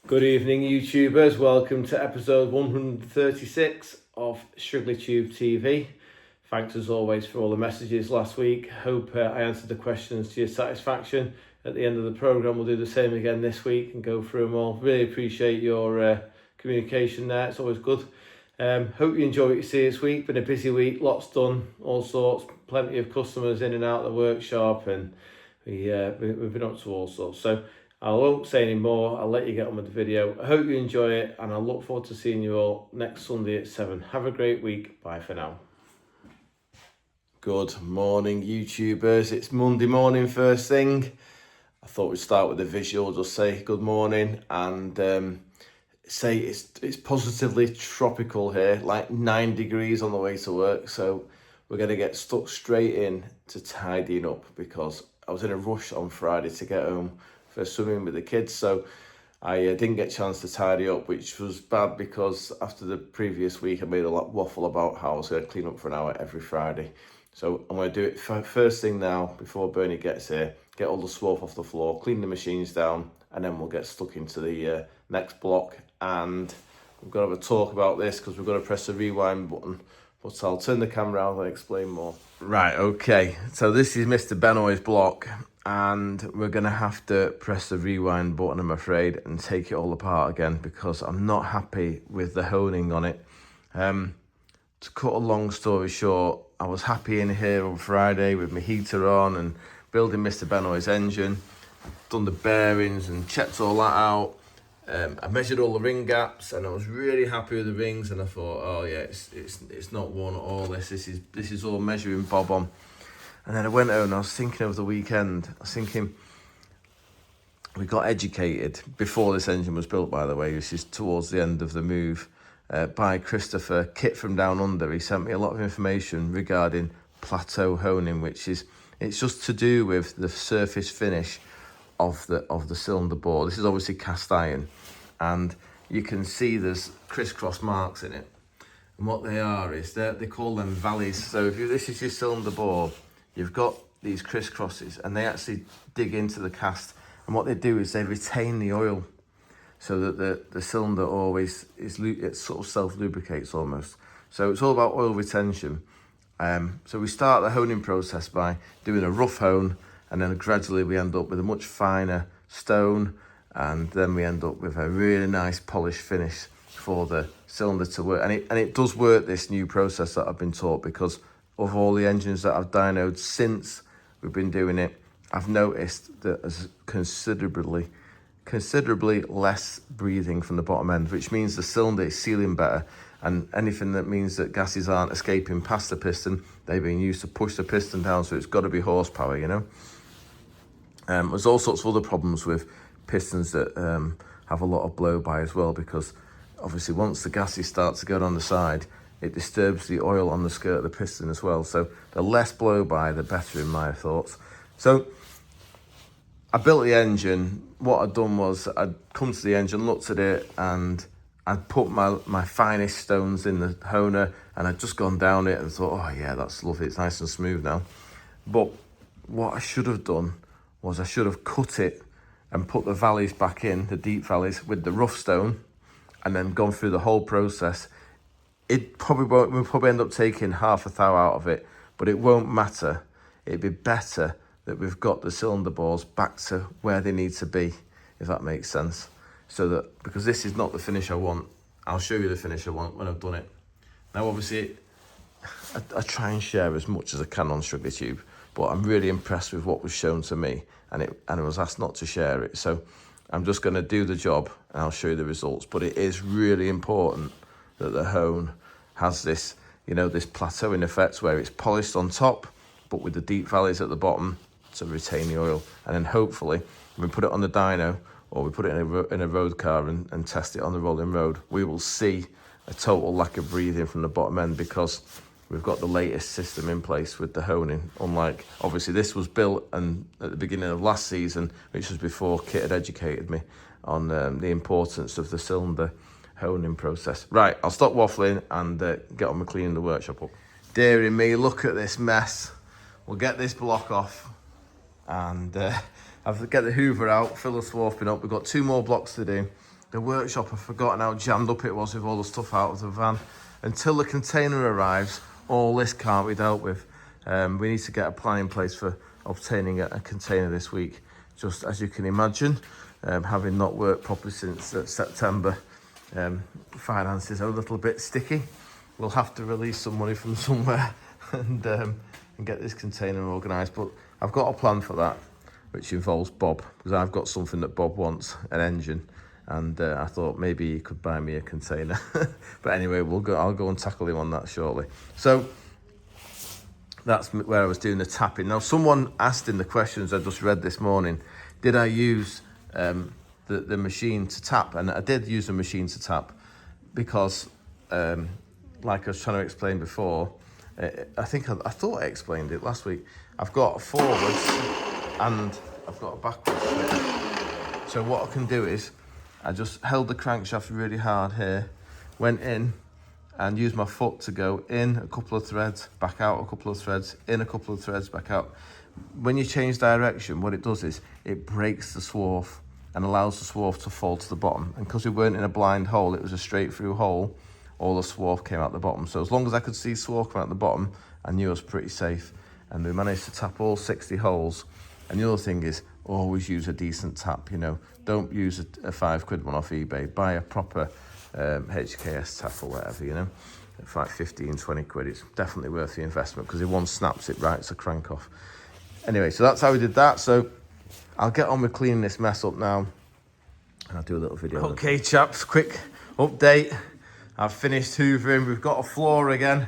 Good evening, YouTubers. Welcome to episode 136 of Shrigleytube TV. Thanks as always for all the messages last week. Hope I answered the questions to your satisfaction. At the end of the programme, we'll do the same again this week and go through them all. Really appreciate your communication there. It's always good. Hope you enjoy what you see this week. Been a busy week, lots done, all sorts, plenty of customers in and out of the workshop, and we've been up to all sorts. So I won't say any more. I'll let you get on with the video. I hope you enjoy it, and I look forward to seeing you all next Sunday at 7. Have a great week. Bye for now. Good morning, YouTubers. It's Monday morning first thing. I thought we'd start with the visual, just say good morning, and say it's positively tropical here, like 9 degrees on the way to work. So we're going to get stuck straight in to tidying up, because I was in a rush on Friday to get home for swimming with the kids. So I didn't get a chance to tidy up, which was bad, because after the previous week I made a lot waffle about how I was going to clean up for an hour every Friday. So I'm going to do it first thing now before Bernie gets here, get all the swarf off the floor, clean the machines down, and then we'll get stuck into the next block. And we've got to have a talk about this because we've got to press the rewind button, but I'll turn the camera out and explain more. Right, okay, so this is Mr. Benoy's block, and we're going to have to press the rewind button, I'm afraid, and take it all apart again, because I'm not happy with the honing on it. To cut a long story short, I was happy in here on Friday with my heater on and building Mr. Benoy's engine. Done the bearings and checked all that out. I measured all the ring gaps, and I was really happy with the rings, and I thought, oh yeah, it's not worn at all. This is all measuring bob on. And then I went home and I was thinking over the weekend, we got educated before this engine was built, by the way, which is towards the end of the move, by Christopher Kit from Down Under. He sent me a lot of information regarding Plateau honing, it's just to do with the surface finish of the cylinder bore. This is obviously cast iron, and you can see there's crisscross marks in it. And what they are is they call them valleys. So this is your cylinder bore, you've got these crisscrosses, and they actually dig into the cast. And what they do is they retain the oil, so that the cylinder always it sort of self-lubricates almost. So it's all about oil retention. So we start the honing process by doing a rough hone, and then gradually we end up with a much finer stone, and then we end up with a really nice polished finish for the cylinder to work. And it does work, this new process that I've been taught, because of all the engines that I've dynoed since we've been doing it, I've noticed that there's considerably less breathing from the bottom end, which means the cylinder is sealing better, and anything that means that gases aren't escaping past the piston, they're being used to push the piston down, so it's got to be horsepower, you know. There's all sorts of other problems with pistons that have a lot of blow-by as well, because obviously once the gases start to go down the side, it disturbs the oil on the skirt of the piston as well. So the less blow-by, the better, in my thoughts. So I built the engine. What I'd done was I'd come to the engine, looked at it, and I'd put my finest stones in the honer, and I'd just gone down it and thought, oh yeah, that's lovely, it's nice and smooth now. But what I should have done was I should have cut it and put the valleys back in, the deep valleys, with the rough stone, and then gone through the whole process. We'll probably end up taking half a thou out of it, but it won't matter. It'd be better that we've got the cylinder bores back to where they need to be, if that makes sense. So that, because this is not the finish I want, I'll show you the finish I want when I've done it. Now obviously, I try and share as much as I can on Shrigleytube, but I'm really impressed with what was shown to me, and I was asked not to share it. So I'm just going to do the job and I'll show you the results. But it is really important that the hone has this, this plateauing effect where it's polished on top, but with the deep valleys at the bottom to retain the oil. And then hopefully when we put it on the dyno, or we put it in a road car and test it on the rolling road, we will see a total lack of breathing from the bottom end, because we've got the latest system in place with the honing. Unlike, obviously this was built at the beginning of last season, which was before Kit had educated me on the importance of the cylinder honing process. Right, I'll stop waffling and get on with cleaning the workshop up. Dearie me, look at this mess. We'll get this block off, and I'll get the hoover out, fill the swarfing up. We've got 2 more blocks to do. the workshop, I've forgotten how jammed up it was with all the stuff out of the van. Until the container arrives, all this can't be dealt with. We need to get a plan in place for obtaining a container this week. Just as you can imagine, having not worked properly since September, finances are a little bit sticky. We'll have to release some money from somewhere and get this container organised. But I've got a plan for that, which involves Bob, because I've got something that Bob wants, an engine. And I thought maybe he could buy me a container. But anyway, I'll go and tackle him on that shortly. So that's where I was doing the tapping. Now, someone asked in the questions I just read this morning, did I use the machine to tap? And I did use a machine to tap because, like I was trying to explain before, I thought I explained it last week. I've got a forwards and I've got a backwards. So what I can do is, I just held the crankshaft really hard here, went in and used my foot to go in a couple of threads, back out a couple of threads, in a couple of threads, back out. When you change direction, what it does is it breaks the swarf and allows the swarf to fall to the bottom. And because we weren't in a blind hole, it was a straight through hole, all the swarf came out the bottom. So as long as I could see swarf come out the bottom, I knew I was pretty safe. And we managed to tap all 60 holes. And the other thing is, always use a decent tap, you know. Don't use a £5 one off eBay. Buy a proper HKS tap or whatever, you know. It's like 15, 20 quid. It's definitely worth the investment because if one snaps it right, it's a crank off. Anyway, so that's how we did that. So I'll get on with cleaning this mess up now. And I'll do a little video. Okay, chaps, quick update. I've finished hoovering. We've got a floor again.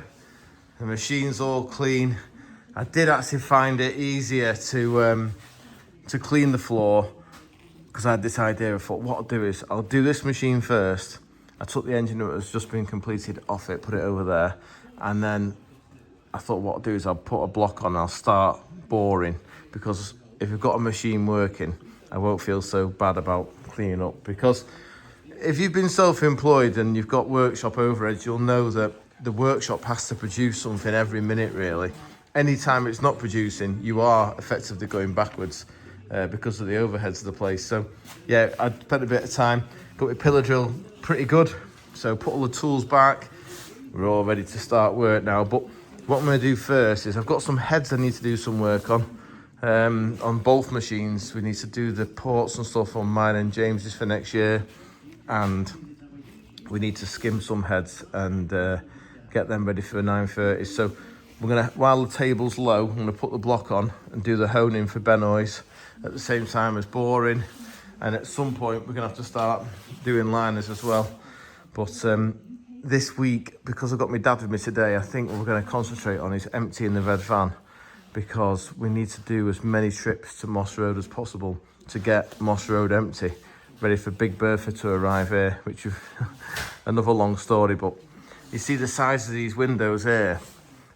The machine's all clean. I did actually find it easier to clean the floor because I had this idea. I thought what I'll do is I'll do this machine first. I took the engine that was just been completed off it, put it over there, and then I thought what I'll do is I'll put a block on and I'll start boring, because if you've got a machine working, I won't feel so bad about cleaning up. Because if you've been self-employed and you've got workshop overheads, you'll know that the workshop has to produce something every minute really. Anytime it's not producing, you are effectively going backwards because of the overheads of the place. So yeah, I spent a bit of time, got my pillar drill pretty good. So put all the tools back. We're all ready to start work now. But what I'm gonna do first is I've got some heads I need to do some work on both machines. We need to do the ports and stuff on mine and James's for next year. And we need to skim some heads and get them ready for 9:30. So we're gonna, while the table's low, I'm gonna put the block on and do the honing for Benoy's at the same time as boring. And at some point, we're gonna have to start doing liners as well. But this week, because I've got my dad with me today, I think what we're gonna concentrate on is emptying the red van, because we need to do as many trips to Moss Road as possible to get Moss Road empty, ready for Big Bertha to arrive here, which is another long story. But you see the size of these windows here.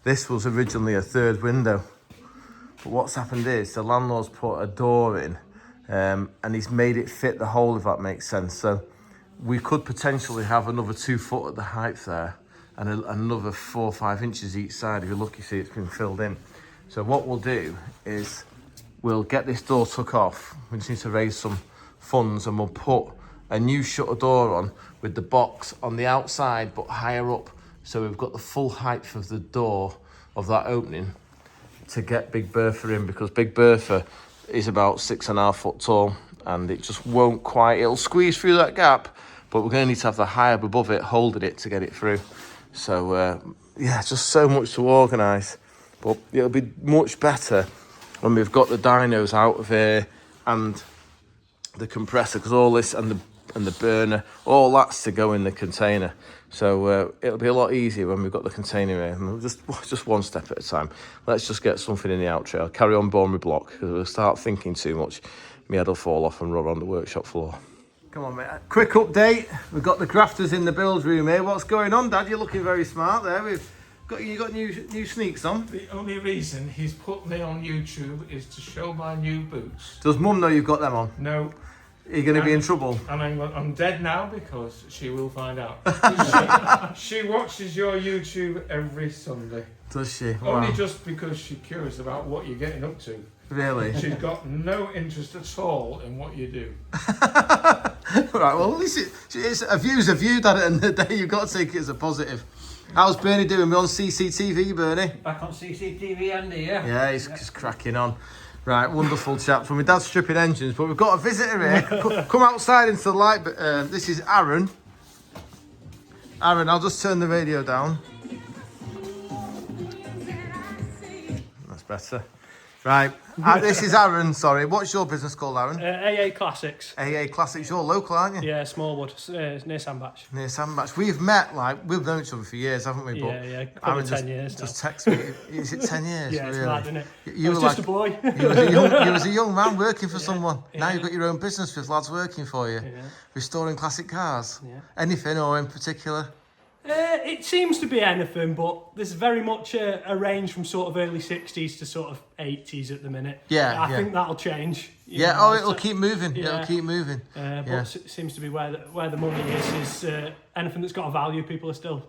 This was originally a third window, but what's happened is the landlord's put a door in and he's made it fit the hole, if that makes sense. So we could potentially have another 2 foot at the height there and another 4 or 5 inches each side. If you look, you see it's been filled in. So what we'll do is we'll get this door took off. We just need to raise some funds and we'll put a new shutter door on with the box on the outside but higher up. So we've got the full height of the door of that opening to get Big Bertha in, because Big Bertha is about 6.5 foot tall and it just won't quite, it'll squeeze through that gap, but we're going to need to have the hive above it holding it to get it through. So yeah, just so much to organise, but it'll be much better when we've got the dynos out of here and the compressor, because all this and the burner, all that's to go in the container. So it'll be a lot easier when we've got the container here. And we'll just one step at a time. Let's just get something in the outro. I'll carry on boring my block, because we'll start thinking too much, my head will fall off and run on the workshop floor. Come on, mate. Quick update. We've got the grafters in the build room here. What's going on, Dad? You're looking very smart there. You got new sneaks on. The only reason he's put me on YouTube is to show my new boots. Does Mum know you've got them on? No. Are you going to be in trouble? And I'm dead now, because she will find out. She watches your YouTube every Sunday. Does she? Only just because she's curious about what you're getting up to. Really? She's got no interest at all in what you do. right, well, at least it's a view's a view, at the end of the day. You've got to take it as a positive. How's Bernie doing? We're on CCTV, Bernie. Back on CCTV, Andy, yeah? Yeah, he's just cracking on. Right, wonderful chaps. Well, my dad's stripping engines, but we've got a visitor here. Come outside into the light. This is Aaron. Aaron, I'll just turn the radio down. That's better. Right, this is Aaron, sorry. What's your business called, Aaron? AA Classics. AA Classics. You're local, aren't you? Yeah, Smallwood, near Sandbach. Near Sandbach. We've met, we've known each other for years, haven't we? But Yeah, probably Aaron 10 years now. just text me. Is it 10 years? Yeah, it's really? mad, isn't it? You I was were just a boy. you was a young man working for someone. Now yeah. you've got your own business with lads working for you. Yeah. Restoring classic cars. Yeah. Anything or in particular? It seems to be anything, but there's very much a range from sort of early 60s to sort of 80s at the minute. Yeah, I think that'll change. Yeah, know, it'll keep moving. Yeah. It'll keep moving. But Yeah. it seems to be where the money is anything that's got a value, people are still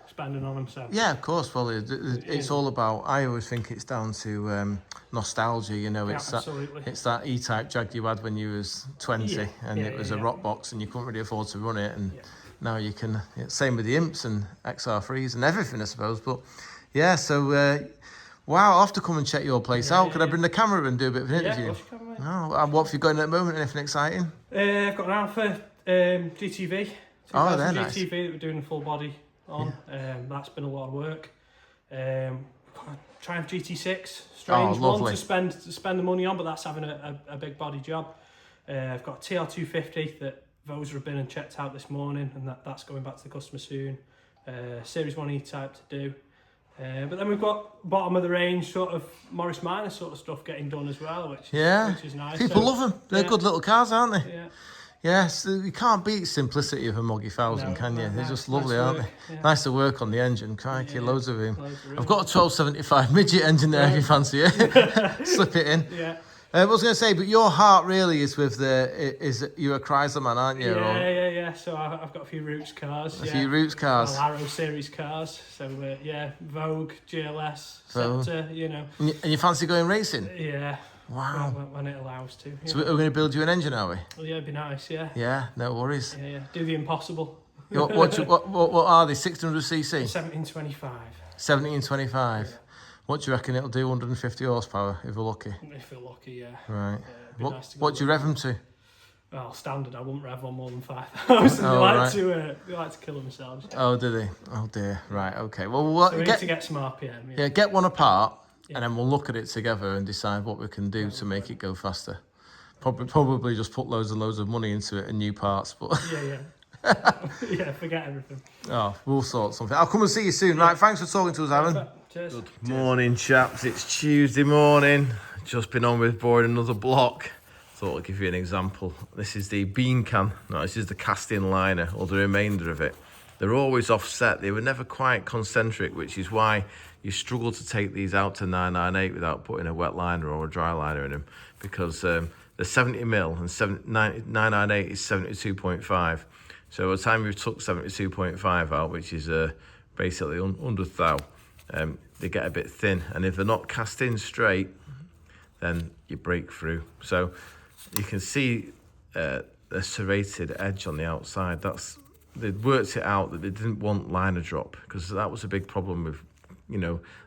spending on them. So Yeah, of course. Well, it's all about. I always think it's down to nostalgia. You know, it's absolutely. it's that E-type Jag you had when you was 20, and it was a rock box, and you couldn't really afford to run it, and now you can. Same with the Imps and XR3s and everything, I suppose. But yeah, so wow, I'll have to come and check your place out. Could I bring the camera and do a bit of an interview? Yeah, of course you can, mate. Oh, what have you got in at the moment? Anything exciting? I've got an Alpha GTV. Oh, they're nice. GTV that we're doing a full body on. That's been a lot of work. Triumph GT6, strange one to spend the money on, but that's having a big body job. I've got a TR250 that Voser have been and checked out this morning, and that's going back to the customer soon. Series 1 E-type to do. But then we've got bottom of the range sort of Morris Minor sort of stuff getting done as well, which is nice. People love them. They're good little cars, aren't they? Yeah. Yes, you can't beat simplicity of a Moggy 1000, can you? They're just lovely, nice aren't work, they? yeah. Nice to work on the engine, crikey, loads of room. Loads of room. I've got a 1275 midget engine there if you fancy it. Slip it in. Yeah. I was going to say, but your heart really is with you're a Chrysler man, aren't you? Yeah. So I've got a few Roots cars. A few Roots cars. Well, Arrow series cars. So Vogue, GLS, Scepter, you know. And you fancy going racing? Yeah. Wow. When it allows to. So we're going to build you an engine, are we? Well, yeah, it'd be nice, yeah. Yeah, no worries. Yeah. Do the impossible. What are they, 600cc? 1725. 1725. What do you reckon it'll do, 150 horsepower, if we're lucky? If we're lucky, yeah. Right. Nice What do you rev them to? Well, standard, I wouldn't rev on more than 5,000. They like to kill themselves. Oh, do they? Oh dear. Right. Okay. Well, So we need to get some RPM. Yeah, get one apart, and then we'll look at it together and decide what we can do to make it go faster. Probably just put loads and loads of money into it and new parts, but Yeah. Yeah, forget everything. oh, we'll sort something. I'll come and see you soon. Right. Thanks for talking to us, Aaron. Cheers. Good morning, chaps. It's Tuesday morning. Just been on with boring another block. Thought I'd give you an example. This is the bean can. No, this is the casting liner, or the remainder of it. They're always offset. They were never quite concentric, which is why you struggle to take these out to 998 without putting a wet liner or a dry liner in them, because they're 70mm and 998 is 72.5. So by the time you took 72.5 out, which is basically under thou, they get a bit thin, and if they're not cast in straight, then you break through. So you can see the serrated edge on the outside. They'd worked it out that they didn't want liner drop, because that was a big problem with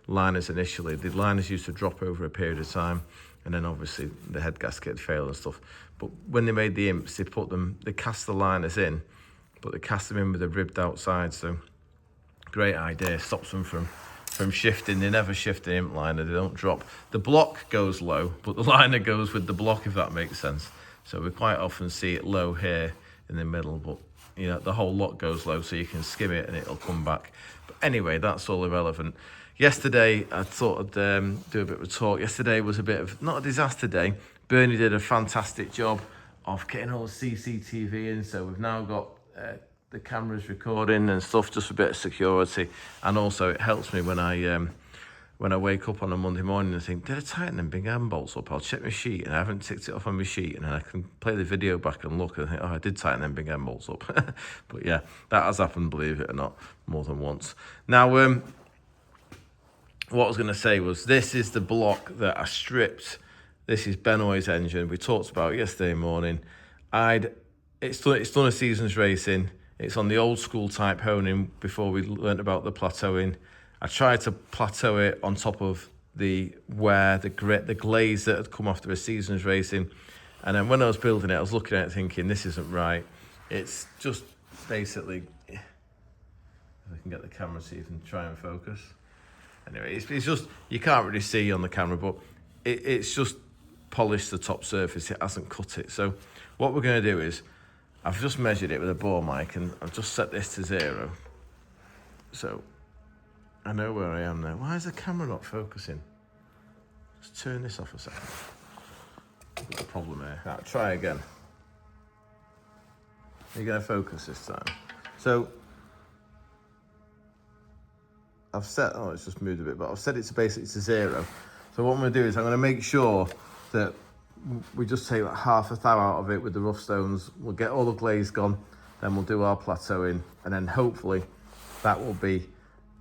liners initially. The liners used to drop over a period of time, and then obviously the head gasket had failed and stuff. But when they made the Imps, they cast the liners in, but they cast them in with a ribbed outside. So great idea, stops them from shifting. They never shift the Imp liner, they don't drop. The block goes low, but the liner goes with the block, if that makes sense. So we quite often see it low here in the middle, but the whole lot goes low, so you can skim it and it'll come back. But anyway, that's all irrelevant. Yesterday, I thought I'd do a bit of a talk. Yesterday was a bit of, not a disaster day. Bernie did a fantastic job of getting all the CCTV in, so we've now got the cameras recording and stuff, just a bit of security. And also it helps me when I wake up on a Monday morning and think, did I tighten them big hand bolts up? I'll check my sheet, and I haven't ticked it off on my sheet, and then I can play the video back and look and think, oh, I did tighten them big hand bolts up. But yeah, that has happened, believe it or not, more than once. Now, what I was going to say was, this is the block that I stripped. This is Benoy's engine we talked about yesterday morning. it's done a season's racing. It's on the old school type honing before we learnt about the plateauing. I tried to plateau it on top of the wear, the grit, the glaze that had come after a season's racing. And then when I was building it, I was looking at it thinking, this isn't right. It's just basically, if I can get the camera so you can try and focus. Anyway, it's just, you can't really see on the camera, but it's just polished the top surface. It hasn't cut it. So what we're going to do is, I've just measured it with a bore mic and I've just set this to 0. So I know where I am now. Why is the camera not focusing? Let's turn this off a second. There's a problem here. Right, try again. You're going to focus this time. So I've set, oh, it's just moved a bit, but I've set it to basically to 0. So what I'm going to do is I'm going to make sure that we just take like half a thou out of it with the rough stones. We'll get all the glaze gone, then we'll do our plateauing, and then hopefully that will be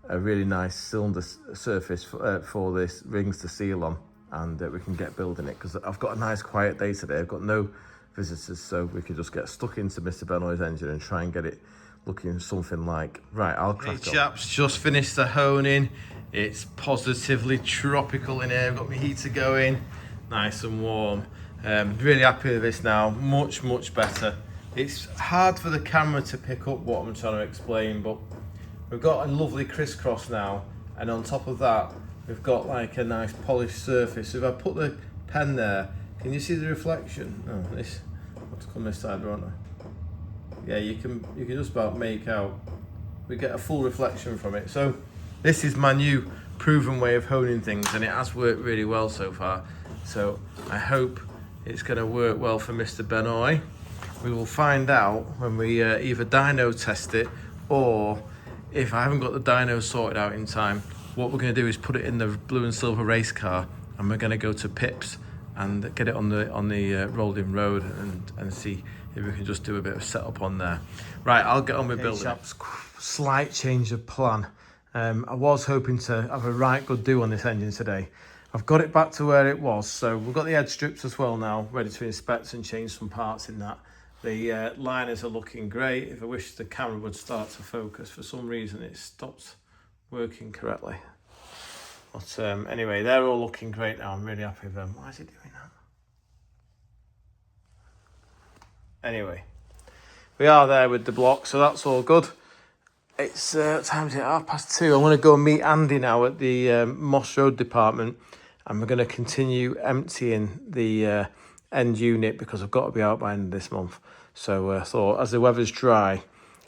a really nice cylinder surface for this rings to seal on, and we can get building it, because I've got a nice quiet day today. I've got no visitors, so we could just get stuck into Mr. Benoy's engine and try and get it looking something like, right, I'll crack on. Hey chaps, just finished the honing. It's positively tropical in here. I've got my heater going, nice and warm. Really happy with this now, much better. It's hard for the camera to pick up what I'm trying to explain, but we've got a lovely crisscross now, and on top of that, we've got like a nice polished surface. So if I put the pen there, can you see the reflection? Oh, this, I'll have to come this side, won't I? Yeah, you can just about make out, we get a full reflection from it. So this is my new proven way of honing things, and it has worked really well so far. So I hope it's going to work well for Mr. Benoy. We will find out when we either dyno test it, or if I haven't got the dyno sorted out in time, what we're going to do is put it in the blue and silver race car, and we're going to go to Pips and get it on the rolling road and see if we can just do a bit of setup on there. Right, I'll get on with building. Chaps, slight change of plan. I was hoping to have a right good do on this engine today. I've got it back to where it was, so we've got the head strips as well now, ready to inspect and change some parts in that. The liners are looking great. If I wish the camera would start to focus, for some reason it stopped working correctly. But anyway, they're all looking great now. I'm really happy with them. Why is it doing that? Anyway, we are there with the block, so that's all good. It's time's it 2:30. I'm going to go and meet Andy now at the Moss Road department, and we're going to continue emptying the end unit, because I've got to be out by the end of this month. So I thought, as the weather's dry,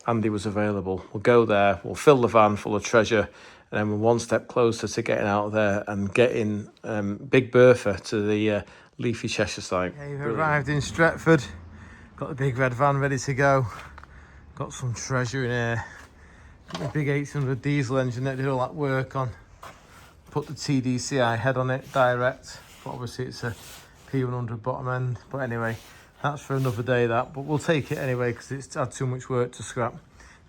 Andy was available. We'll go there, we'll fill the van full of treasure, and then we're one step closer to getting out there and getting Big Bertha to the Leafy Cheshire site. Okay, we've arrived in Stretford. Got the big red van ready to go. Got some treasure in here. Got the big 800 diesel engine that did all that work on. Put the TDCI head on it direct, but obviously it's a P100 bottom end. But anyway, that's for another day that, but we'll take it anyway because it's had too much work to scrap.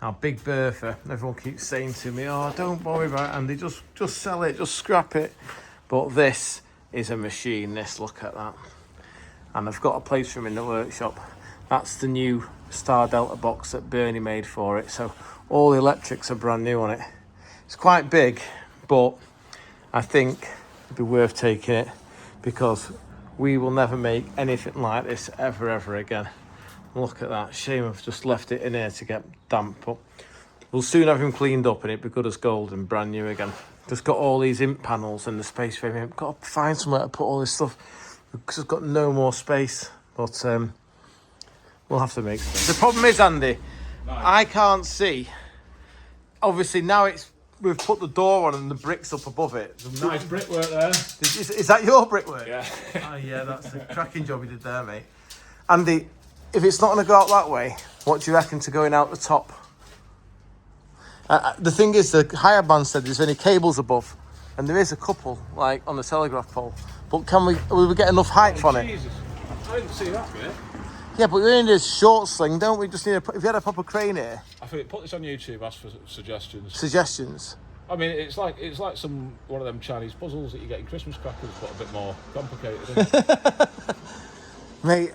Now Big Bertha, everyone keeps saying to me, oh, don't worry about it, Andy, just sell it, just scrap it. But this is a machine, this, look at that. And I've got a place for him in the workshop. That's the new Star Delta box that Bernie made for it. So all the electrics are brand new on it. It's quite big, but I think it'd be worth taking it, because we will never make anything like this ever again. Look at that. Shame I've just left it in here to get damp, but we'll soon have him cleaned up and it'll be good as gold and brand new again. Just got all these imp panels and the space frame. I've got to find somewhere to put all this stuff because I've got no more space. But we'll have to make space. The problem is, Andy, I can't see. Obviously now we've put the door on and the bricks up above it. Some nice brickwork there. Is that your brickwork? Yeah. Oh yeah, that's a cracking job you did there, mate. Andy, if it's not going to go out that way, what do you reckon to going out the top? The thing is, the higher band said there's only cables above, and there is a couple, like on the telegraph pole. But will we get enough height on it? Jesus, I didn't see that bit. Yeah, but we only need a short sling, don't we? Just need if you had a proper crane here. I think put this on YouTube. Ask for suggestions. Suggestions. I mean, it's like one of them Chinese puzzles that you get in Christmas crackers, but a bit more complicated. Isn't it? Mate,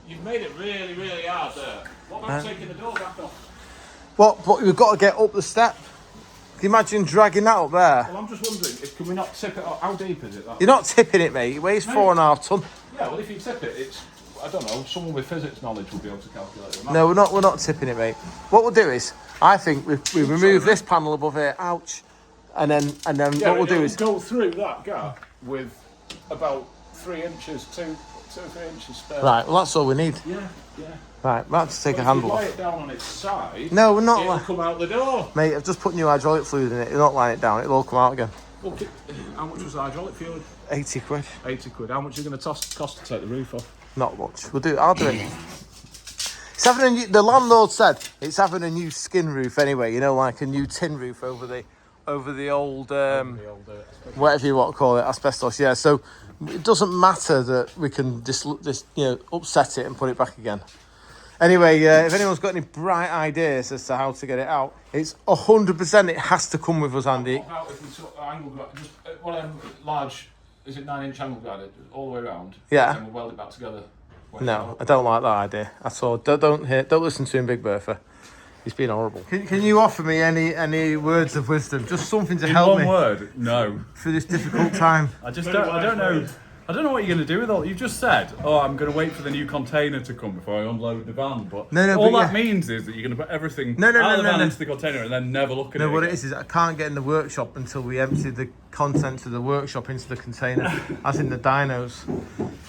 you've made it really hard there. What about taking the door back off? What? But we've got to get up the step. Can you imagine dragging that up there? Well, I'm just wondering, can we not tip it up? How deep is it? You're not tipping it, mate. It weighs 4.5 ton. Yeah, well, if you tip it, it's, I don't know, someone with physics knowledge will be able to calculate it. No, we're not tipping it, mate. What we'll do is, I think we remove this panel above here. Ouch. And then what we'll do is go through that gap with about 3 inches, 2 or 3 inches spare. right. Well, that's all we need. Yeah. Right, we'll have to take But a handle if you off. lay it down on its side, No, we're not. it'll come out the door. Mate, I've just put new hydraulic fluid in it. You're not laying it down. It'll all come out again. Okay. How much was the hydraulic fluid? 80 quid. 80 quid. How much are you going to cost to take the roof off? Not much. I'll do it. It's having a new, the landlord said it's having a new skin roof anyway. You know, like a new tin roof over the old whatever you want to call it, asbestos. Yeah. So it doesn't matter that we can just upset it and put it back again. Anyway, if anyone's got any bright ideas as to how to get it out, it's 100%. It has to come with us, Andy. What about if we took angle grinder, just one of them large, is it 9-inch angle grinder, all the way around? Yeah. And we'll weld it back together. No, I don't like that idea at all. Don't listen to him, Big Bertha. He's been horrible. Can you offer me any words of wisdom? Just something to help me. In one word, no. For this difficult time. I don't know. I don't know what you're going to do with all. You've just said, "Oh, I'm going to wait for the new container to come before I unload the van." But all that means is that you're going to put everything out of the van into the container and then never look at it. No, what again. it is I can't get in the workshop until we empty the contents of the workshop into the container, as in the dynos.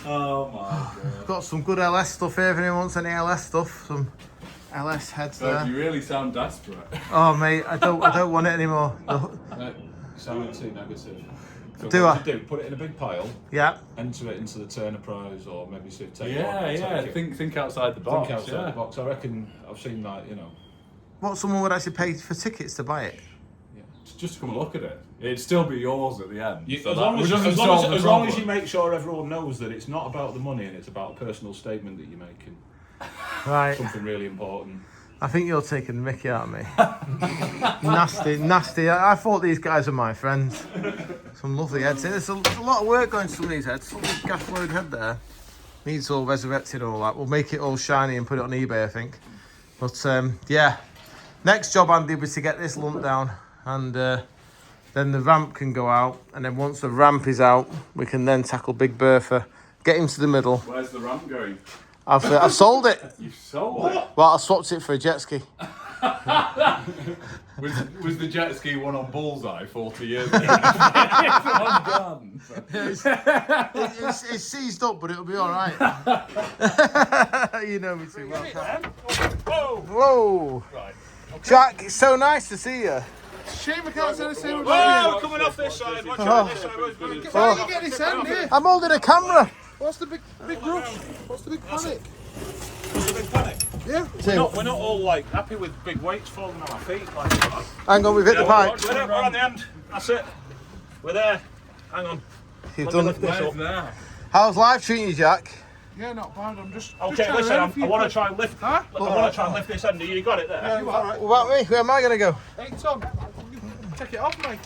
Oh my god! Got some good LS stuff here. If anyone wants any LS stuff, some LS heads there. You really sound desperate. Oh mate, I don't want it anymore. Sounding too negative. So Do what I? would you do? Put it in a big pile. Yeah. Enter it into the Turner Prize, or maybe see if take Think outside the box. Think outside the box. I reckon I've seen that. What, someone would actually pay for tickets to buy it? Yeah. Just to come and look at it. It'd still be yours at the end. As long as you make sure everyone knows that it's not about the money and it's about a personal statement that you're making. Right. Something really important. I think you're taking the mickey out of me. Nasty. I thought these guys were my friends. Some lovely heads. There's a lot of work going to some of these heads. Some gaff load head there needs all resurrected and all that. We'll make it all shiny and put it on eBay, I think. But yeah, next job, Andy, was to get this lump down, and then the ramp can go out. And then once the ramp is out, we can then tackle Big Bertha, get him to the middle. Where's the ramp going? I've sold it. You've sold it? Well, I swapped it for a jet ski. Was the jet ski one on Bullseye 40 years ago? It's seized up, but it'll be all right. You know me too well. Whoa. Right. Okay. Jack, it's so nice to see you. Shame I can't say the same Whoa, coming off this side. Watch out this side. How you get this end here? I'm holding a camera. What's the big rush? What's the big panic? What's the big panic? Yeah. We're not all like happy with big weights falling on our feet like that. Hang on, we've hit the pipe. We're on the end. That's it. We're there. Hang on. You've Let me done. lift this up. Now? How's life treating you, Jack? Yeah, not bad. I'm just. Okay, listen. I want to try and lift. Huh? I want to try and lift this end. You got it there. Yeah, all right. What about me? Where am I going to go? Hey, Tom. Take it off, mate.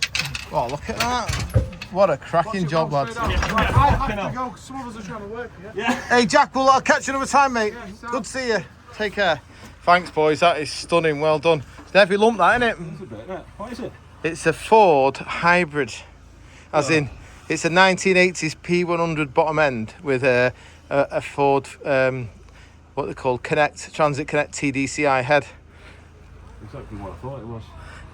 Oh, look at that. What a cracking job, lads. I have to go because some of us are trying to work. Yeah. Hey, Jack, well, I'll catch you another time, mate. Yeah, sounds- Good to see you. Take care. Thanks, boys. That is stunning. Well done. It's a heavy lump, that, isn't it? What is it? It's a Ford hybrid. As in, it's a 1980s P100 bottom end with a Ford, what they call Transit Connect TDCI head. Exactly what I thought it was.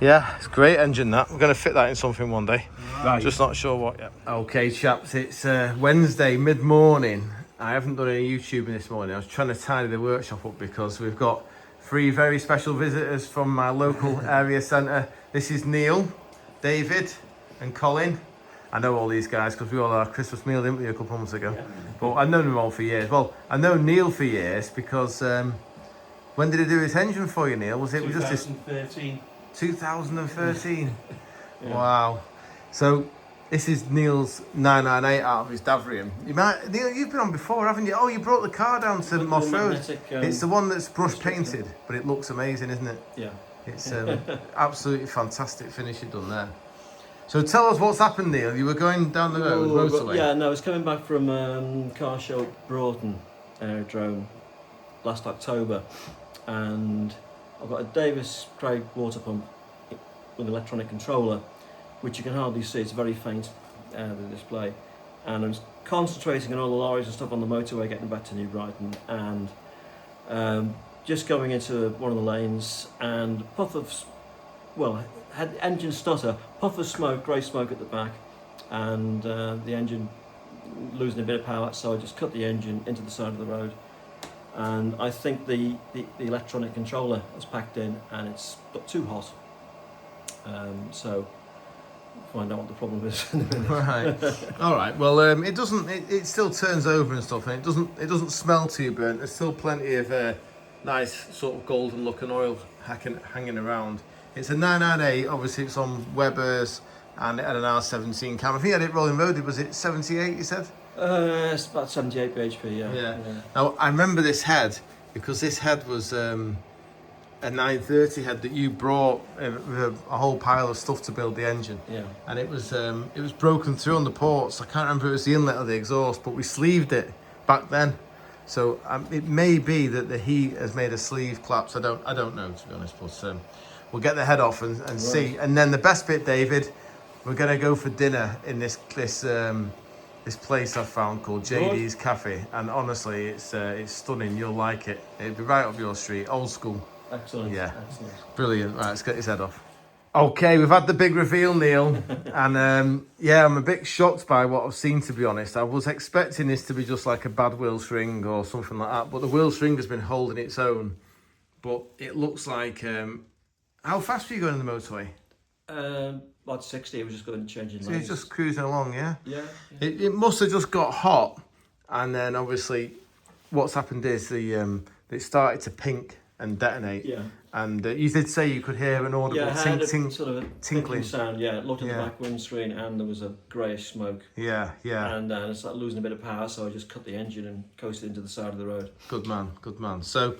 Yeah, it's a great engine, that. We're going to fit that in something one day. Right. Just not sure what yet. Okay, chaps, it's Wednesday, mid-morning. I haven't done any YouTubing this morning. I was trying to tidy the workshop up because we've got 3 very special visitors from my local area centre. This is Neil, David and Colin. I know all these guys because we all had our Christmas meal, didn't we, a couple of months ago? But I've known them all for years. Well, I know Neil for years because when did he do his engine for you, Neil? Was it just this 2013. 2013? Wow. So this is Neil's 998 out of his Davrium. Neil, you've been on before, haven't you? Oh, you brought the car down to Moss Road. It's the one that's brush painted, but it looks amazing, isn't it? Yeah. It's absolutely fantastic finish you've done there. So tell us what's happened, Neil. You were going down the road, motorway. Yeah, no, I was coming back from car show at Broughton Aerodrome last October, and I've got a Davis Craig water pump with an electronic controller, which you can hardly see. It's very faint, the display, and I'm concentrating on all the lorries and stuff on the motorway getting back to New Brighton, and just going into one of the lanes, and puff of, well, had engine stutter, puff of smoke, grey smoke at the back, and the engine losing a bit of power, so I just cut the engine into the side of the road, and I think the electronic controller has packed in and it's got too hot, so find out what the problem is in a minute. Right. All right. Well, it doesn't. It still turns over and stuff, and it doesn't smell too burnt. There's still plenty of nice sort of golden looking oil hanging around. It's a 998. Obviously, it's on Weber's, and it had an R17 cam. I think I had it rolling loaded. Was it 78? You said? It's about 78 bhp. Yeah. Now I remember this head because this head was a 930 head that you brought with a whole pile of stuff to build the engine. Yeah. And it was broken through on the ports. I can't remember if it was the inlet or the exhaust, but we sleeved it back then. So it may be that the heat has made a sleeve collapse. I don't know, to be honest, but we'll get the head off and right. see. And then the best bit, David, we're gonna go for dinner in this place I've found called JD's Cafe, and honestly, it's stunning. You'll like it. It'll be right up your street, old school. Excellent. Yeah. Excellent. Brilliant. Right, let's get his head off. Okay, we've had the big reveal, Neil, and yeah, I'm a bit shocked by what I've seen, to be honest. I was expecting this to be just like a bad wheel string or something like that, but the wheel string has been holding its own. But it looks like, how fast were you going on the motorway? About 60. I was just going to change in So lanes. you're just cruising along, yeah? Yeah. It must have just got hot, and then obviously what's happened is it started to pink and detonate. Yeah. And you did say you could hear an audible Yeah, I had sort of a tinkling sound. Yeah, looked at Yeah. the back windscreen and there was a greyish smoke. Yeah. And I started losing a bit of power, so I just cut the engine and coasted into the side of the road. Good man. So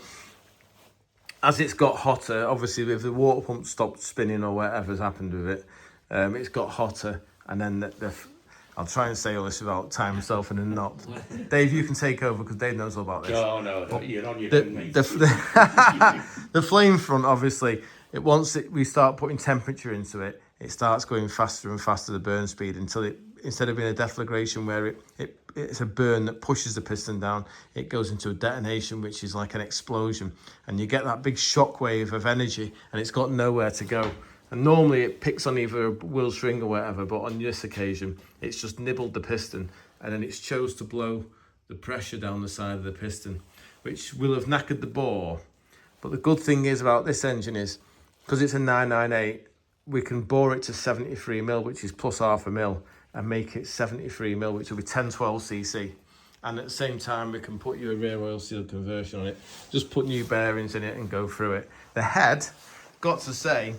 as it's got hotter, obviously if the water pump stopped spinning or whatever's happened with it, it's got hotter, and then I'll try and say all this without tying myself in a knot. Dave, you can take over because Dave knows all about this. No, you're on your own, mate. The flame front, obviously, once we start putting temperature into it, it starts going faster and faster, the burn speed, until it, instead of being a deflagration where it's a burn that pushes the piston down, it goes into a detonation, which is like an explosion. And you get that big shock wave of energy, and it's got nowhere to go. And normally it picks on either a wheel string or whatever, but on this occasion, it's just nibbled the piston, and then it's chose to blow the pressure down the side of the piston, which will have knackered the bore. But the good thing is about this engine is, because it's a 998, we can bore it to 73mm, which is plus half a mil, and make it 73mm, which will be 1012cc. And at the same time, we can put you a rear oil seal conversion on it, just put new bearings in it and go through it. The head, got to say,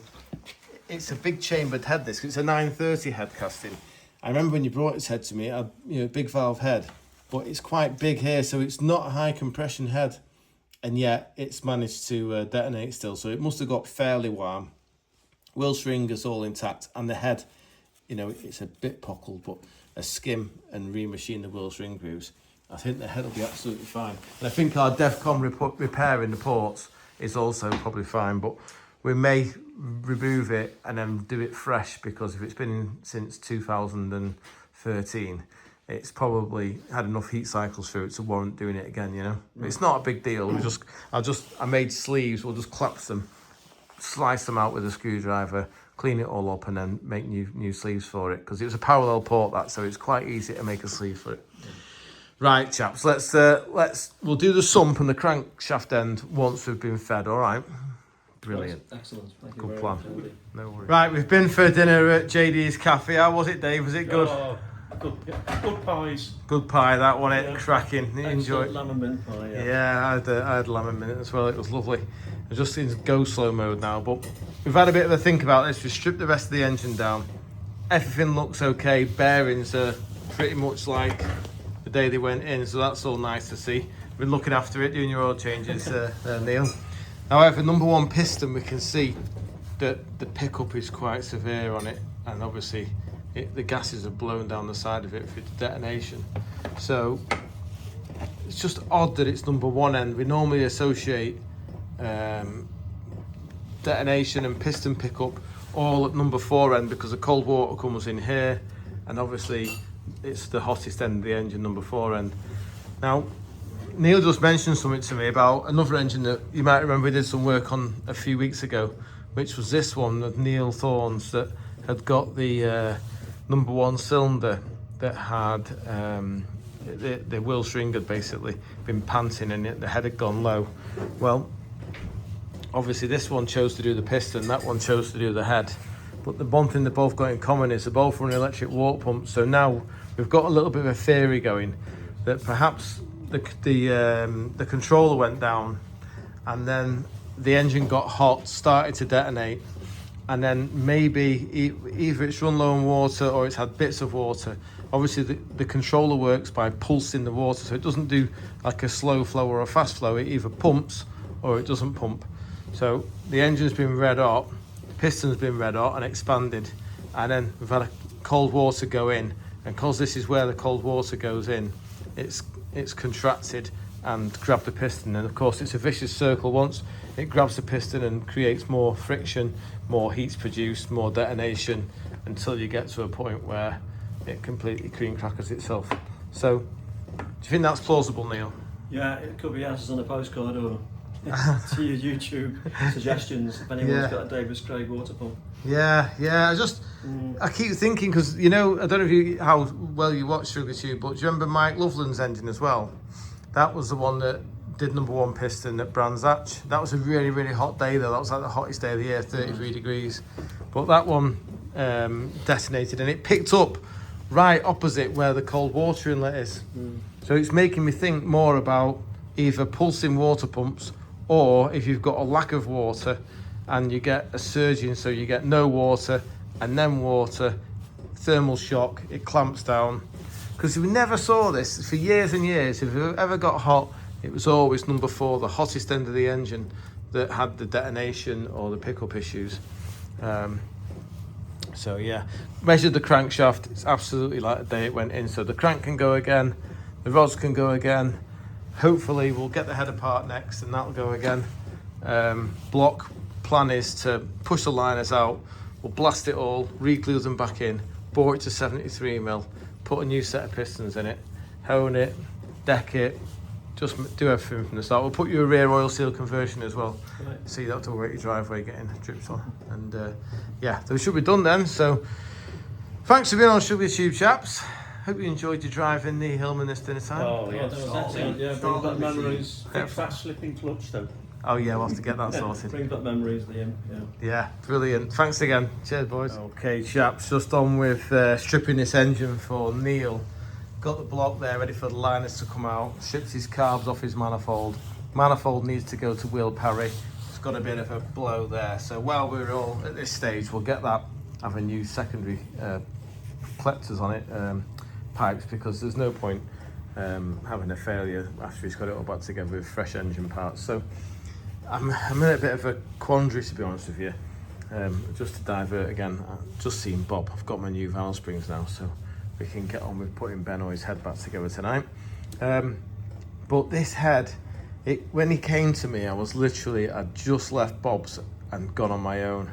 it's a big chambered head, this, 'cause it's a 930 head casting. I remember when you brought this head to me, it had, a big valve head, but it's quite big here, so it's not a high compression head, and yet it's managed to detonate still, so it must have got fairly warm. Wheel string is all intact, and the head, it's a bit pockled, but a skim and remachine the wheel string grooves. I think the head will be absolutely fine. And I think our DEFCON repair in the ports is also probably fine, but we may remove it and then do it fresh, because if it's been in since 2013, it's probably had enough heat cycles through it to warrant doing it again, It's not a big deal. I made sleeves, we'll just collapse them, slice them out with a screwdriver, clean it all up, and then make new sleeves for it, because it was a parallel port, so it's quite easy to make a sleeve for it. Right, chaps, we'll do the sump and the crankshaft end once we've been fed, all right? Brilliant. Excellent. Thank you Good very plan. much. No worries. Right, we've been for dinner at JD's Cafe. How was it, Dave? Was it good? Oh, good pies. Good pie, that one. It cracking. Enjoy. Lamb and mint pie. Yeah, I had lamb and mint as well. It was lovely. I'm just in go slow mode now, but we've had a bit of a think about this. We stripped the rest of the engine down. Everything looks okay. Bearings are pretty much like the day they went in, so that's all nice to see. We've been looking after it, doing your oil changes, Neil. However, number one piston, we can see that the pickup is quite severe on it, and obviously the gases are blown down the side of it for the detonation. So it's just odd that it's number one end. We normally associate detonation and piston pickup all at number 4 end, because the cold water comes in here, and obviously it's the hottest end of the engine, number 4 end. Now, Neil just mentioned something to me about another engine that you might remember we did some work on a few weeks ago, which was this one of Neil Thorne's that had got the number 1 cylinder that had the wheel string had basically been panting and the head had gone low. Well, obviously this one chose to do the piston, that one chose to do the head, but the one thing they've both got in common is they're both running electric water pumps. So now we've got a little bit of a theory going that perhaps the controller went down, and then the engine got hot, started to detonate, and then maybe either it's run low on water or it's had bits of water. Obviously the controller works by pulsing the water, so it doesn't do like a slow flow or a fast flow. It either pumps or it doesn't pump. So the engine's been red hot, the piston's been red hot and expanded, and then we've had a cold water go in, and because this is where the cold water goes in, it's contracted and grabbed the piston, and of course it's a vicious circle. Once it grabs the piston and creates more friction, more heat's produced, more detonation, until you get to a point where it completely cream crackers itself. So do you think that's plausible, Neil? Yeah, it could be answers on a postcard or to your YouTube suggestions if anyone's got a Davis Craig water pump. Yeah, I keep thinking, because I don't know how well you watch Shrigleytube, but do you remember Mike Loveland's engine as well? That was the one that did number 1 piston at Brands Hatch. That was a really, really hot day though. That was like the hottest day of the year, 33 degrees. But that one detonated, and it picked up right opposite where the cold water inlet is. So it's making me think more about either pulsing water pumps, or if you've got a lack of water and you get a surging, so you get no water and then water, thermal shock, it clamps down. Because we never saw this for years and years. If it ever got hot, it was always number 4, the hottest end of the engine, that had the detonation or the pickup issues. So yeah, measured the crankshaft, it's absolutely like the day it went in. So the crank can go again, the rods can go again. Hopefully we'll get the head apart next and that'll go again. Block plan is to push the liners out, we'll blast it all, re-glue them back in, bore it to 73mm, put a new set of pistons in it, hone it, deck it, just do everything from the start. We'll put you a rear oil seal conversion as well, so you don't have to worry your driveway getting drips on. And yeah, those should be done then. So thanks for being on Shrigleytube, chaps. Hope you enjoyed your drive in the Hillman this dinner time. Oh yeah, that was excellent. Yeah, brings back memories. Fix that slipping clutch though. Oh yeah, we'll have to get that sorted. Brings back memories, Liam. Yeah, brilliant. Thanks again. Cheers, boys. Okay, chaps, just on with stripping this engine for Neil. Got the block there ready for the liners to come out. Stripped his carbs off his manifold. Manifold needs to go to wheel parry. It's got a bit of a blow there. So while we're all at this stage, we'll get that, have a new secondary collectors on it, pipes, because there's no point having a failure after he's got it all back together with fresh engine parts. So I'm in a bit of a quandary, to be honest with you. Just to divert again, I've just seen Bob. I've got my new valve springs now, so we can get on with putting Benoy's head back together tonight. But this head, when he came to me, I'd just left Bob's and gone on my own,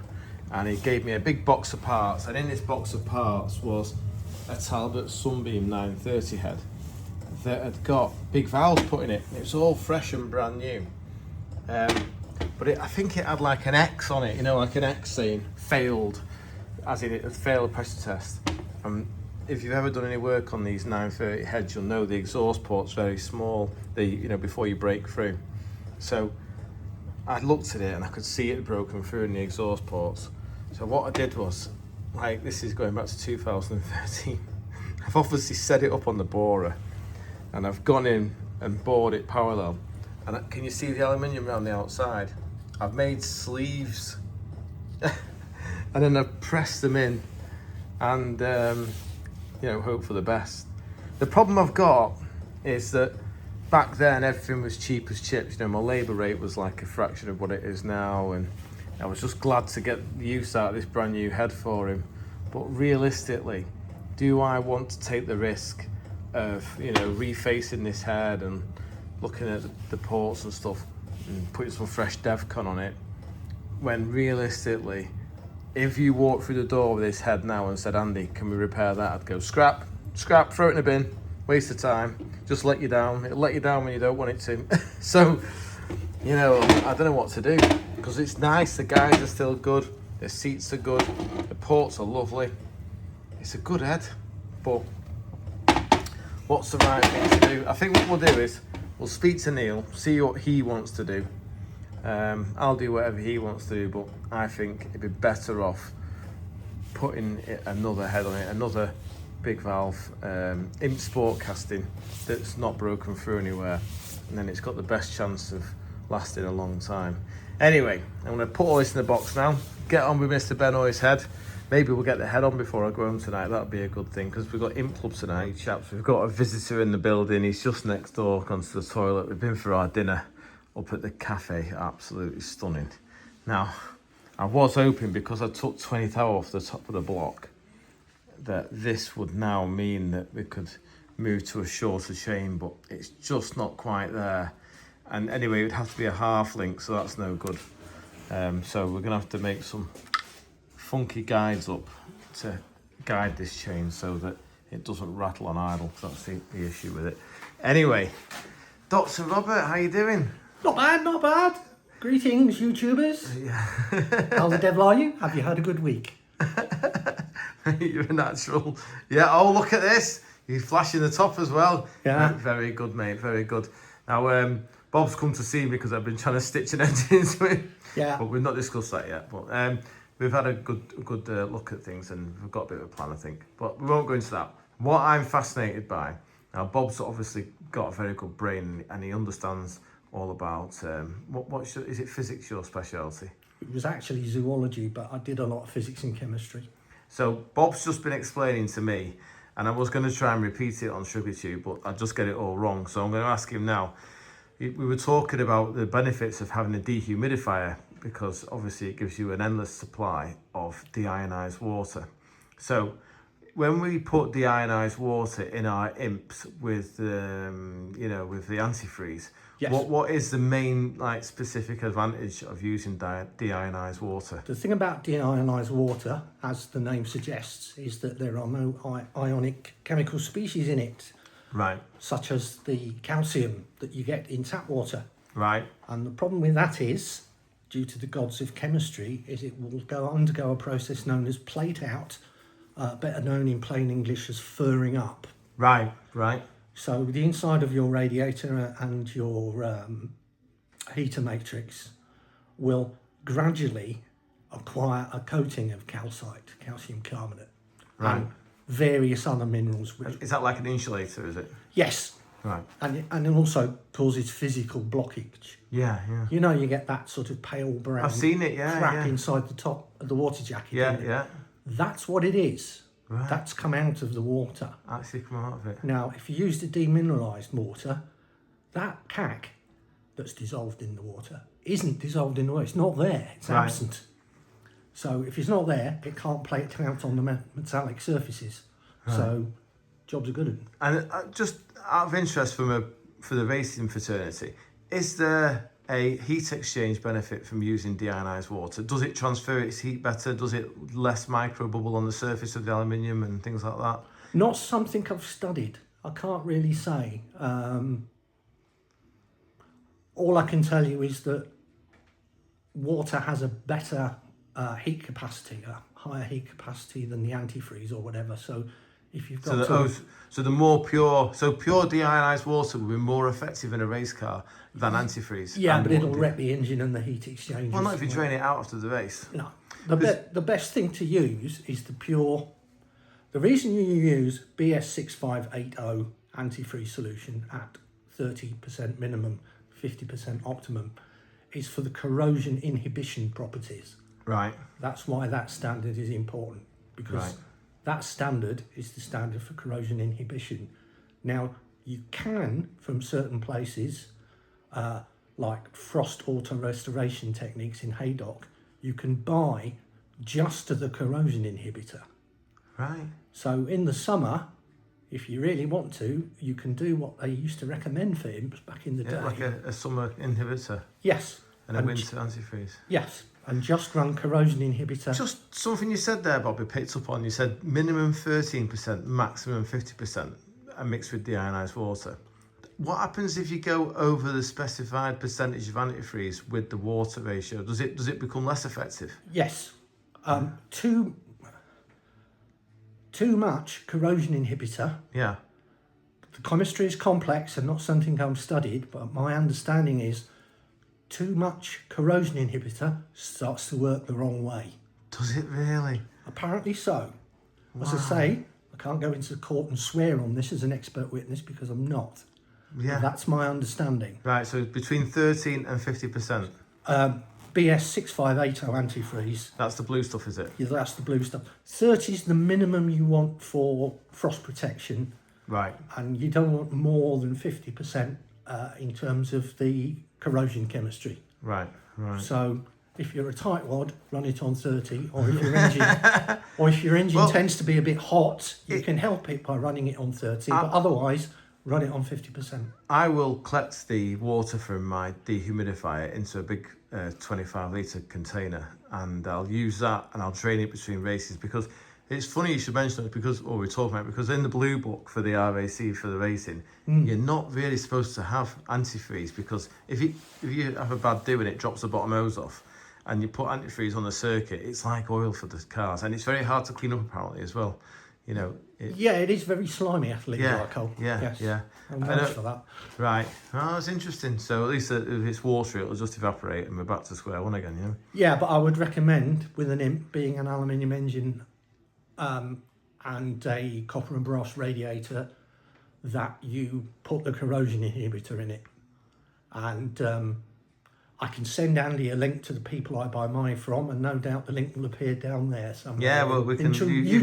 and he gave me a big box of parts, and in this box of parts was a Talbot Sunbeam 930 head that had got big valves put in it. It was all fresh and brand new. But I think it had like an X on it, like an X saying failed, as in it had failed a pressure test. If you've ever done any work on these 930 heads, you'll know the exhaust port's very small, before you break through. So I looked at it and I could see it had broken through in the exhaust ports. So what I did was, this is going back to 2013, I've obviously set it up on the borer, and I've gone in and bored it parallel. And can you see the aluminium around the outside? I've made sleeves and then I've pressed them in and hope for the best. The problem I've got is that back then everything was cheap as chips. My labour rate was like a fraction of what it is now, and I was just glad to get the use out of this brand new head for him. But realistically, do I want to take the risk of refacing this head and looking at the ports and stuff? and putting some fresh Devcon on it, when realistically, if you walk through the door with this head now and said, Andy, can we repair that? I'd go, scrap, throw it in the bin, waste of time, just let you down. It'll let you down when you don't want it to. So, you know, I don't know what to do, because it's nice, the guides are still good, the seats are good, the ports are lovely. It's a good head, but what's the right thing to do? I think what we'll do is, we'll speak to Neil, see what he wants to do. I'll do whatever he wants to do, but I think it'd be better off putting another head on it, another big valve, imp sport casting that's not broken through anywhere, and then it's got the best chance of lasting a long time. Anyway, I'm going to put all this in the box now, get on with Mr. Benoy's head. Maybe we'll get the head on before I go home tonight. That'd be a good thing, because we've got Imp Club tonight, chaps. We've got a visitor in the building. He's just next door, gone to the toilet. We've been for our dinner up at the cafe. Absolutely stunning. Now, I was hoping, because I took 20 thou off the top of the block, that this would now mean that we could move to a shorter chain, but it's just not quite there. And anyway, it would have to be a half link, so that's no good. So we're gonna have to make some funky guides up to guide this chain so that it doesn't rattle on idle. That's the issue with it. Anyway, Dr. Robert, how you doing? Not bad, not bad. Greetings, YouTubers. Yeah. How the devil are you? Have you had a good week? You're a natural. Yeah, oh, look at this. You're flashing the top as well. Yeah. Very good, mate, very good. Now, Bob's come to see me because I've been trying to stitch an engine into it. Yeah. But we've not discussed that yet. But we've had a good look at things, and we've got a bit of a plan, I think. But we won't go into that. What I'm fascinated by, now Bob's obviously got a very good brain, and he understands all about, is it physics your speciality? It was actually zoology, but I did a lot of physics and chemistry. So Bob's just been explaining to me, and I was going to try and repeat it on Shrigleytube, but I just get it all wrong. So I'm going to ask him now. We were talking about the benefits of having a dehumidifier, because obviously it gives you an endless supply of deionized water. So when we put deionized water in our imps with with the antifreeze, yes. what is the main specific advantage of using deionized water? The thing about deionized water, as the name suggests, is that there are no ionic chemical species in it. Right. Such as the calcium that you get in tap water. Right. And the problem with that is, due to the gods of chemistry, is it will undergo a process known as plate out, better known in plain English as furring up. Right, right. So the inside of your radiator and your heater matrix will gradually acquire a coating of calcite, calcium carbonate, right, and various other minerals. Is that like an insulator, is it? Yes. Right. And it also causes physical blockage. Yeah, yeah. You know, you get that sort of pale brown I've seen it, yeah, crap yeah. inside the top of the water jacket. Yeah, yeah. That's what it is. Right. That's come out of the water. Actually come out of it. Now, if you use the demineralised water, that cack that's dissolved in the water isn't dissolved in the water. It's not there. It's right. absent. So if it's not there, it can't plate out on the metallic surfaces. Right. So jobs are good. And just out of interest for the racing fraternity, is there a heat exchange benefit from using deionized water? Does it transfer its heat better? Does it less micro bubble on the surface of the aluminium and things like that? Not something I've studied. I can't really say. All I can tell you is that water has a better heat capacity, a higher heat capacity than the antifreeze or whatever. So if you've got so the more pure deionized water will be more effective in a race car than antifreeze. Yeah, but it'll wreck the engine and the heat exchange. Well, not if you drain it out after the race. No, the best thing to use is the pure. The reason you use BS6580 antifreeze solution at 30% minimum, 50% optimum, is for the corrosion inhibition properties. Right. That's why that standard is important, because right. that standard is the standard for corrosion inhibition. Now, you can, from certain places, like frost auto restoration techniques in Haydock, you can buy just the corrosion inhibitor. Right. So in the summer, if you really want to, you can do what they used to recommend for imps back in the day. Like a summer inhibitor yes. and a winter antifreeze. Yes, and just run corrosion inhibitor. Just something you said there, Bobby, picked up on. You said minimum 13%, maximum 50%, and mixed with deionized water. What happens if you go over the specified percentage of antifreeze with the water ratio? Does it become less effective? Yes. Too much corrosion inhibitor. Yeah. The chemistry is complex and not something I've studied, but my understanding is too much corrosion inhibitor starts to work the wrong way. Does it really? Apparently so. Wow. As I say, I can't go into court and swear on this as an expert witness because I'm not. Yeah. But that's my understanding. Right, so between 13 and 50%. BS6580 antifreeze. That's the blue stuff, is it? Yeah, that's the blue stuff. 30 is the minimum you want for frost protection. Right. And you don't want more than 50% in terms of the corrosion chemistry. Right. So if you're a tightwad, run it on 30, or if your engine tends to be a bit hot, you can help it by running it on 30, but otherwise run it on 50%. I will collect the water from my dehumidifier into a big 25 litre container, and I'll use that and I'll drain it between races, because it's funny you should mention it, because we're talking about it, because in the blue book for the RAC for the racing, you're not really supposed to have antifreeze, because if you have a bad do and it drops the bottom hose off and you put antifreeze on the circuit, it's like oil for the cars, and it's very hard to clean up apparently as well. You know, it is very slimy, athletic glycol. Yeah. I'm vouch for that. Right. Oh, that's interesting. So at least if it's water, it'll just evaporate and we're back to square one again, yeah? Yeah, but I would recommend, with an imp being an aluminium engine and a copper and brass radiator, that you put the corrosion inhibitor in it. And I can send Andy a link to the people I buy mine from, and no doubt the link will appear down there somewhere. Yeah, well, we can. If you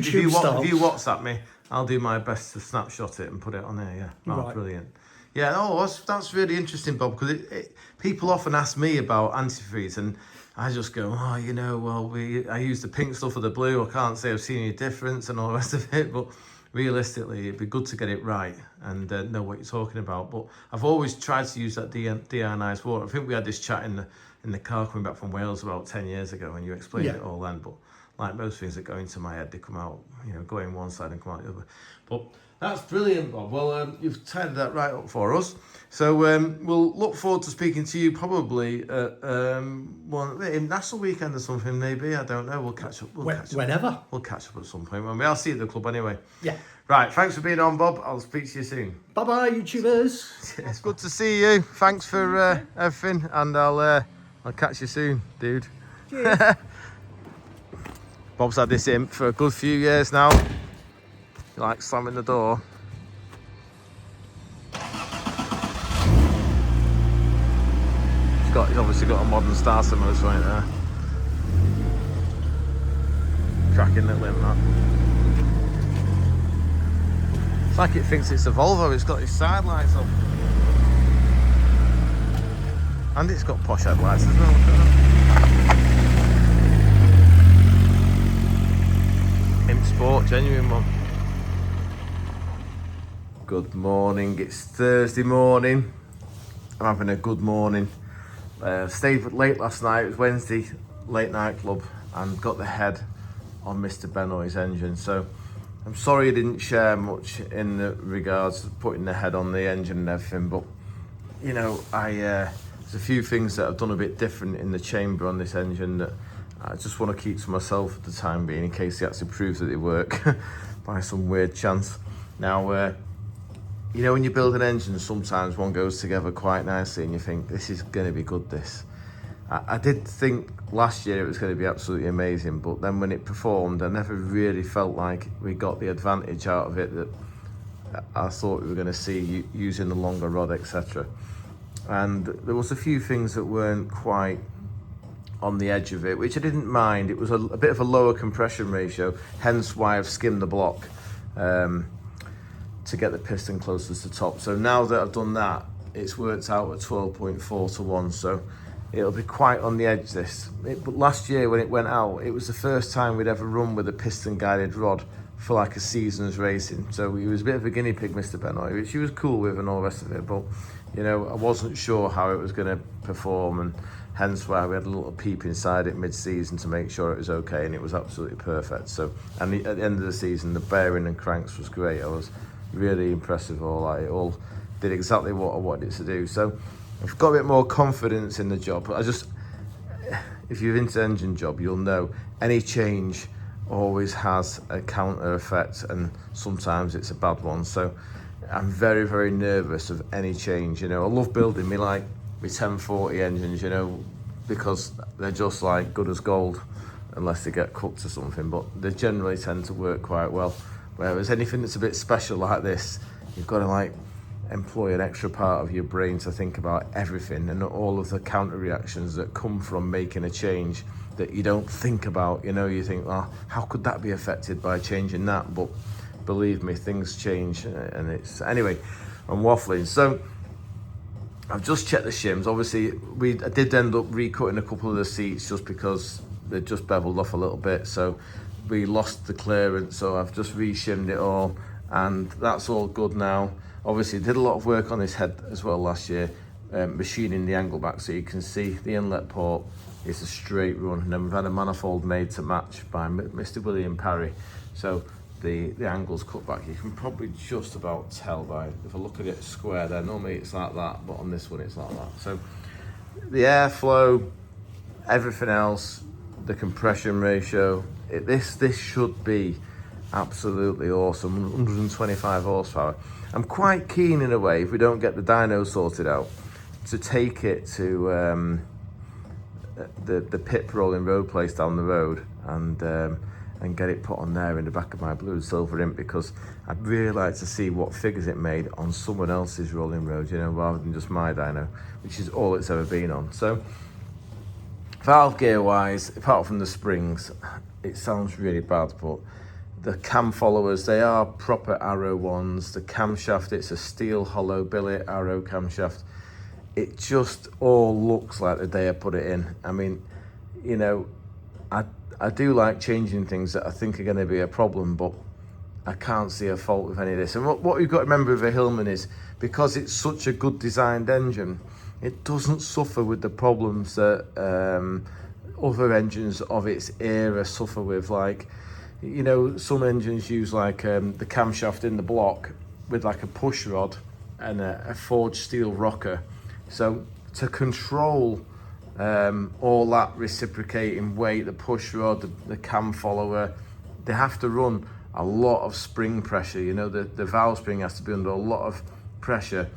WhatsApp me, I'll do my best to snapshot it and put it on there. Yeah, right. Brilliant. Yeah, that's really interesting, Bob, because people often ask me about antifreeze, and I just go, I use the pink stuff or the blue. I can't say I've seen any difference and all the rest of it, but realistically, it'd be good to get it right and know what you're talking about. But I've always tried to use that deionized water. I think we had this chat in the car coming back from Wales about 10 years ago, and you explained it all then. But like most things that go into my head, they come out, go in one side and come out the other. But that's brilliant, Bob. Well, you've tidied that right up for us. So we'll look forward to speaking to you probably in National Weekend or something, maybe. I don't know. We'll catch up. Whenever. We'll catch up at some point. I'll see you at the club anyway. Yeah. Right. Thanks for being on, Bob. I'll speak to you soon. Bye-bye, YouTubers. It's good to see you. Thanks for everything, and I'll catch you soon, dude. Cheers. Bob's had this imp for a good few years now. He likes slamming the door. He's obviously got a modern starter motor right there. Cracking little imp, that. It's like it thinks it's a Volvo. It's got its side lights up. And it's got posh headlights as well. Imp Sport, genuine one. Good morning, it's Thursday morning. I'm having a good morning. Stayed late last night, it was Wednesday late night club, and got the head on Mr. Benoy's engine. So I'm sorry I didn't share much in the regards to putting the head on the engine and everything, but there's a few things that I've done a bit different in the chamber on this engine that I just want to keep to myself at the time being, in case they actually prove that they work by some weird chance. Now, when you build an engine, sometimes one goes together quite nicely and you think, this is going to be good, this. I did think last year it was going to be absolutely amazing, but then when it performed, I never really felt like we got the advantage out of it that I thought we were going to see using the longer rod, etc. And there was a few things that weren't quite on the edge of it, which I didn't mind. It was a bit of a lower compression ratio, hence why I've skimmed the block to get the piston closest to the top. So now that I've done that, it's worked out at 12.4 to 1, so it'll be quite on the edge, this. But last year when it went out, it was the first time we'd ever run with a piston guided rod for like a season's racing. So he was a bit of a guinea pig, Mr. Benoy, which he was cool with and all the rest of it. But, you know, I wasn't sure how it was going to perform, and hence why we had a little peep inside it mid-season to make sure it was okay, and it was absolutely perfect. So, and at the end of the season, the bearing and cranks was great. I was really impressed with all that. It all did exactly what I wanted it to do. So I've got a bit more confidence in the job. If you're into engine job, you'll know any change always has a counter effect, and sometimes it's a bad one. So I'm very, very nervous of any change. You know, I love building my 1040 engines, you know, because they're just like good as gold unless they get cooked or something, but they generally tend to work quite well. Whereas anything that's a bit special like this, you've got to employ an extra part of your brain to think about everything and all of the counter reactions that come from making a change that you don't think about. You know, you think, oh, how could that be affected by changing that? But believe me, things change, and it's anyway. I'm waffling. So I've just checked the shims. Obviously, I did end up recutting a couple of the seats just because they just beveled off a little bit. So we lost the clearance. So I've just re-shimmed it all, and that's all good now. Obviously, did a lot of work on this head as well last year, machining the angle back so you can see the inlet port is a straight run. And then we've had a manifold made to match by Mr. William Parry. So the angle's cut back. You can probably just about tell by, if I look at it square there, normally it's like that, but on this one it's like that. So the airflow, everything else, the compression ratio, this should be absolutely awesome. 125 horsepower. I'm quite keen in a way, if we don't get the dyno sorted out, to take it to the pit rolling road place down the road and get it put on there in the back of my blue and silver imp, because I'd really like to see what figures it made on someone else's rolling road, you know, rather than just my dyno, which is all it's ever been on. So valve gear wise, apart from the springs, it sounds really bad, but the cam followers, they are proper Arrow ones. The camshaft, it's a steel hollow billet Arrow camshaft. It just all looks like the day I put it in. I mean, you know, I do like changing things that I think are going to be a problem, but I can't see a fault with any of this. And what you've got to remember with a Hillman is, because it's such a good designed engine, it doesn't suffer with the problems that other engines of its era suffer with. Like, you know, some engines use the camshaft in the block with a push rod and a forged steel rocker. So to control all that reciprocating weight, the push rod, the cam follower, they have to run a lot of spring pressure. You know, the valve spring has to be under a lot of pressure.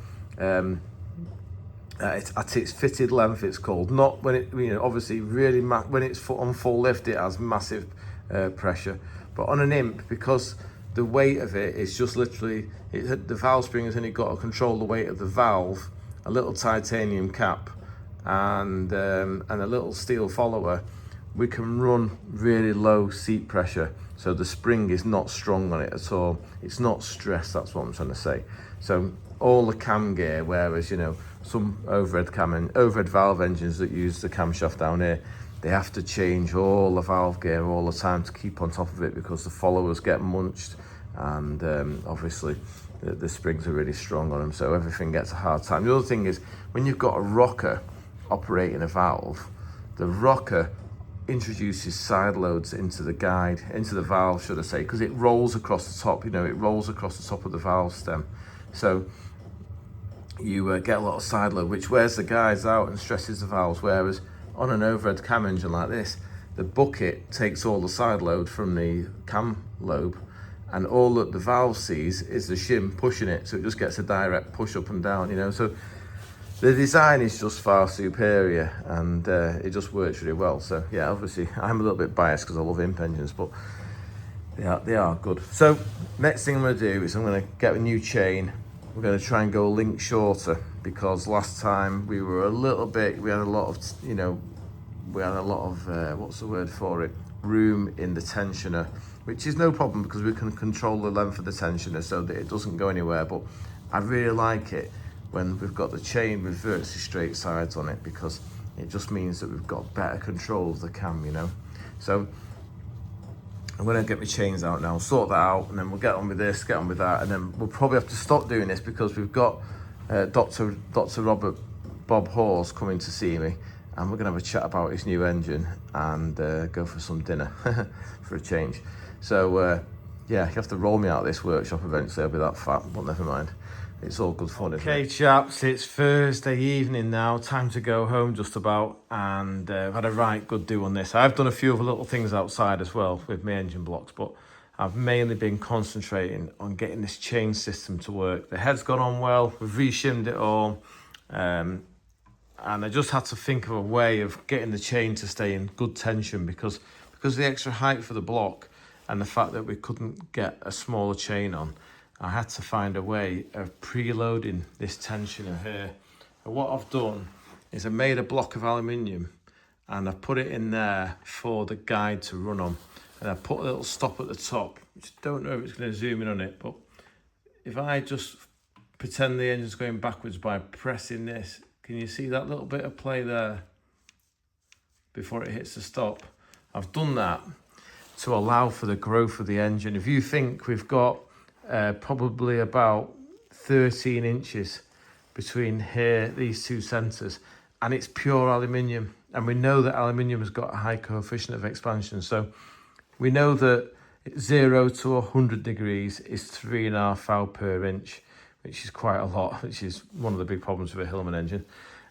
At its fitted length, it's called. Not when it, you know, obviously really when it's on full lift, it has massive pressure. But on an imp, because the weight of it is just literally, the valve spring has only got to control the weight of the valve, a little titanium cap, and a little steel follower, we can run really low seat pressure, so the spring is not strong on it at all. It's not stressed, that's what I'm trying to say. So all the cam gear, whereas, you know, some overhead valve engines that use the camshaft down here, they have to change all the valve gear all the time to keep on top of it, because the followers get munched, and obviously the springs are really strong on them, so everything gets a hard time. The other thing is, when you've got a rocker operating a valve, the rocker introduces side loads into the valve, should I say, because it rolls across the top, you know, it rolls across the top of the valve stem. So you get a lot of side load, which wears the guides out and stresses the valves, whereas on an overhead cam engine like this, the bucket takes all the side load from the cam lobe, and all that the valve sees is the shim pushing it, so it just gets a direct push up and down, you know. So the design is just far superior, and it just works really well. So yeah, obviously I'm a little bit biased because I love imp engines, but they are good. So next thing I'm going to do is I'm going to get a new chain. We're going to try and go a link shorter, because last time we had a lot of what's the word for it, room in the tensioner, which is no problem because we can control the length of the tensioner so that it doesn't go anywhere. But I really like it when we've got the chain with virtually straight sides on it, because it just means that we've got better control of the cam, you know. So I'm going to get my chains out now, sort that out, and then we'll get on with this, get on with that, and then we'll probably have to stop doing this because we've got Dr. Robert Bob Hawes coming to see me, and we're going to have a chat about his new engine and go for some dinner for a change. So yeah, you have to roll me out of this workshop eventually. I'll be that fat, but never mind. It's all good fun, isn't it? Okay, chaps, it's Thursday evening now. Time to go home just about, and I've had a right good do on this. I've done a few other little things outside as well with my engine blocks, but I've mainly been concentrating on getting this chain system to work. The head's gone on well, we've re-shimmed it all, and I just had to think of a way of getting the chain to stay in good tension because of the extra height for the block and the fact that we couldn't get a smaller chain on. I had to find a way of preloading this tensioner here. And what I've done is I made a block of aluminium and I put it in there for the guide to run on. And I put a little stop at the top, which I don't know if it's going to zoom in on it, but if I just pretend the engine's going backwards by pressing this, can you see that little bit of play there before it hits the stop? I've done that to allow for the growth of the engine. If you think we've got probably about 13 inches between here, these two centres, and it's pure aluminium, and we know that aluminium has got a high coefficient of expansion, so we know that 0 to 100 degrees is 3.5 thou per inch, which is quite a lot, which is one of the big problems with a Hillman engine.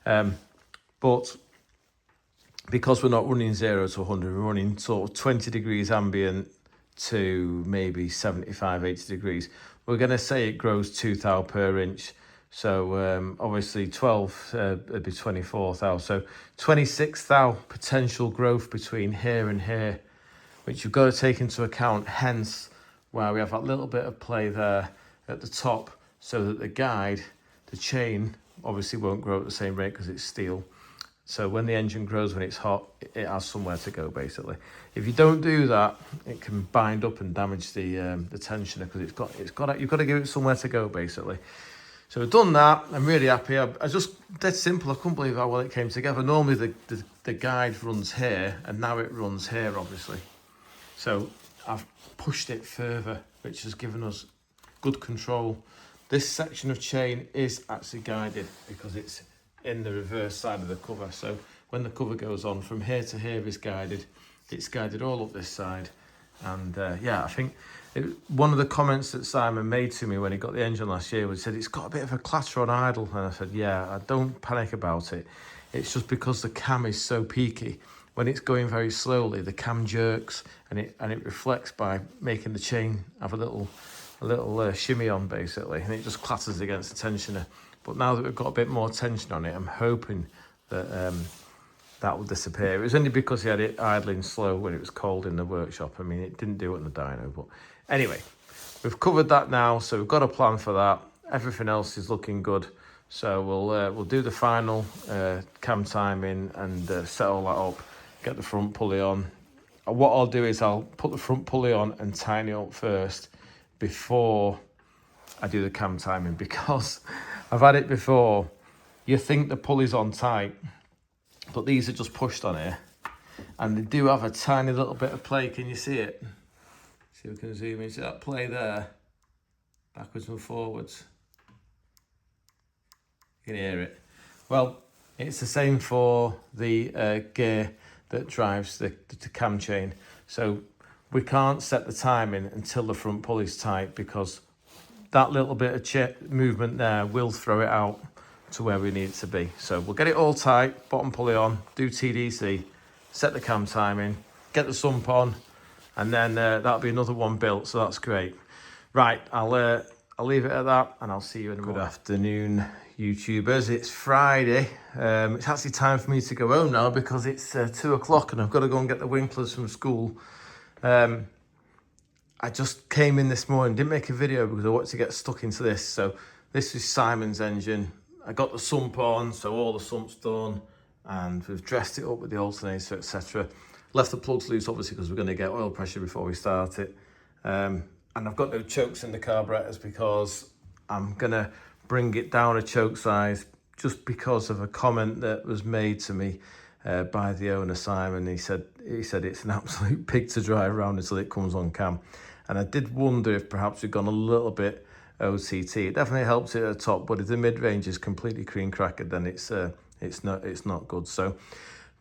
But because we're not running 0 to 100, we're running sort of 20 degrees ambient to maybe 75, 80 degrees. We're going to say it grows 2 thou per inch. So obviously 12 would be 24 thou. So 26 thou potential growth between here and here, which you've got to take into account, hence why we have that little bit of play there at the top so that the guide, the chain, obviously won't grow at the same rate because it's steel. So when the engine grows, when it's hot, it has somewhere to go, basically. If you don't do that, it can bind up and damage the tensioner because you've got to give it somewhere to go, basically. So we've done that. I'm really happy. I just, dead simple. I couldn't believe how well it came together. Normally the guide runs here, and now it runs here, obviously. So I've pushed it further, which has given us good control. This section of chain is actually guided because it's in the reverse side of the cover. So when the cover goes on, from here to here is guided. It's guided all up this side. And yeah, I think one of the comments that Simon made to me when he got the engine last year was, said it's got a bit of a clatter on idle. And I said, yeah, I don't panic about it. It's just because the cam is so peaky. When it's going very slowly, the cam jerks and it reflects by making the chain have a little shimmy on, basically, and it just clatters against the tensioner. But now that we've got a bit more tension on it, I'm hoping that that will disappear. It was only because he had it idling slow when it was cold in the workshop. I mean, it didn't do it in the dyno, but anyway, we've covered that now, so we've got a plan for that. Everything else is looking good, so we'll do the final cam timing and set all that up, get the front pulley on. What I'll do is I'll put the front pulley on and tighten it up first before I do the cam timing, because I've had it before. You think the pulley's on tight, but these are just pushed on here, and they do have a tiny little bit of play. Can you see it? See if we can zoom in. See that play there, backwards and forwards. You can hear it. Well, it's the same for the gear that drives the cam chain. So we can't set the timing until the front pulley's tight, because that little bit of movement there will throw it out to where we need it to be. So we'll get it all tight, bottom pulley on, do TDC, set the cam timing, get the sump on, and then that'll be another one built, so that's great. Right, I'll leave it at that, and I'll see you in a minute. Good afternoon, YouTubers. It's Friday. It's actually time for me to go home now because it's 2 o'clock and I've got to go and get the Winklers from school. I just came in this morning, didn't make a video because I wanted to get stuck into this. So this is Simon's engine. I got the sump on, so all the sump's done, and we've dressed it up with the alternator, etc. Left the plugs loose, obviously, because we're going to get oil pressure before we start it. And I've got no chokes in the carburetors because I'm going to bring it down a choke size just because of a comment that was made to me by the owner, Simon. He said it's an absolute pig to drive around until it comes on cam. And I did wonder if perhaps we'd gone a little bit OCT. It definitely helps it at the top, but if the mid-range is completely cream crackered, then it's not good. So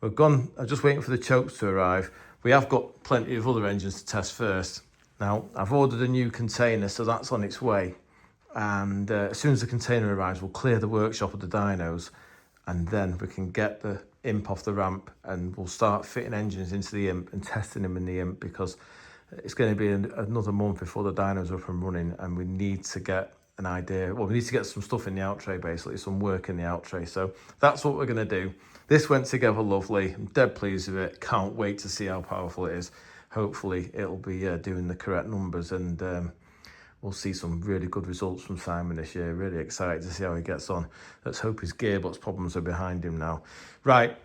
we've gone. I'm just waiting for the chokes to arrive. We have got plenty of other engines to test first. Now I've ordered a new container, so that's on its way. And as soon as the container arrives, we'll clear the workshop of the dynos, and then we can get the imp off the ramp, and we'll start fitting engines into the imp and testing them in the imp, because it's going to be another month before the dynos are up and running, and we need to get an idea. Well, we need to get some stuff in the out tray, basically, some work in the out tray. So that's what we're going to do. This went together lovely. I'm dead pleased with it. Can't wait to see how powerful it is. Hopefully it'll be doing the correct numbers, and we'll see some really good results from Simon this year. Really excited to see how he gets on. Let's hope his gearbox problems are behind him now. Right,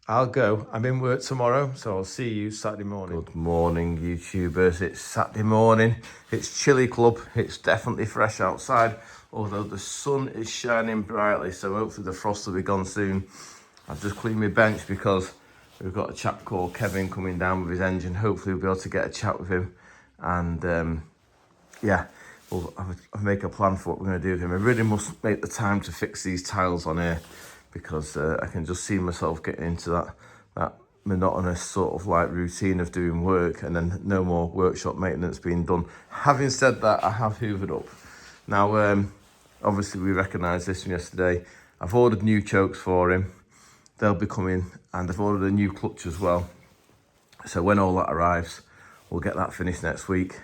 I'll go. I'm in work tomorrow, so I'll see you Saturday morning. Good morning, YouTubers. It's Saturday morning. It's chilly club. It's definitely fresh outside, although the sun is shining brightly, so hopefully the frost will be gone soon. I've just cleaned my bench because we've got a chap called Kevin coming down with his engine. Hopefully we'll be able to get a chat with him, and yeah, we'll make a plan for what we're going to do with him. I really must make the time to fix these tiles on here, because I can just see myself getting into that monotonous sort of like routine of doing work and then no more workshop maintenance being done. Having said that, I have hoovered up. Now, obviously we recognise this from yesterday. I've ordered new chokes for him. They'll be coming, and I've ordered a new clutch as well. So when all that arrives, we'll get that finished next week.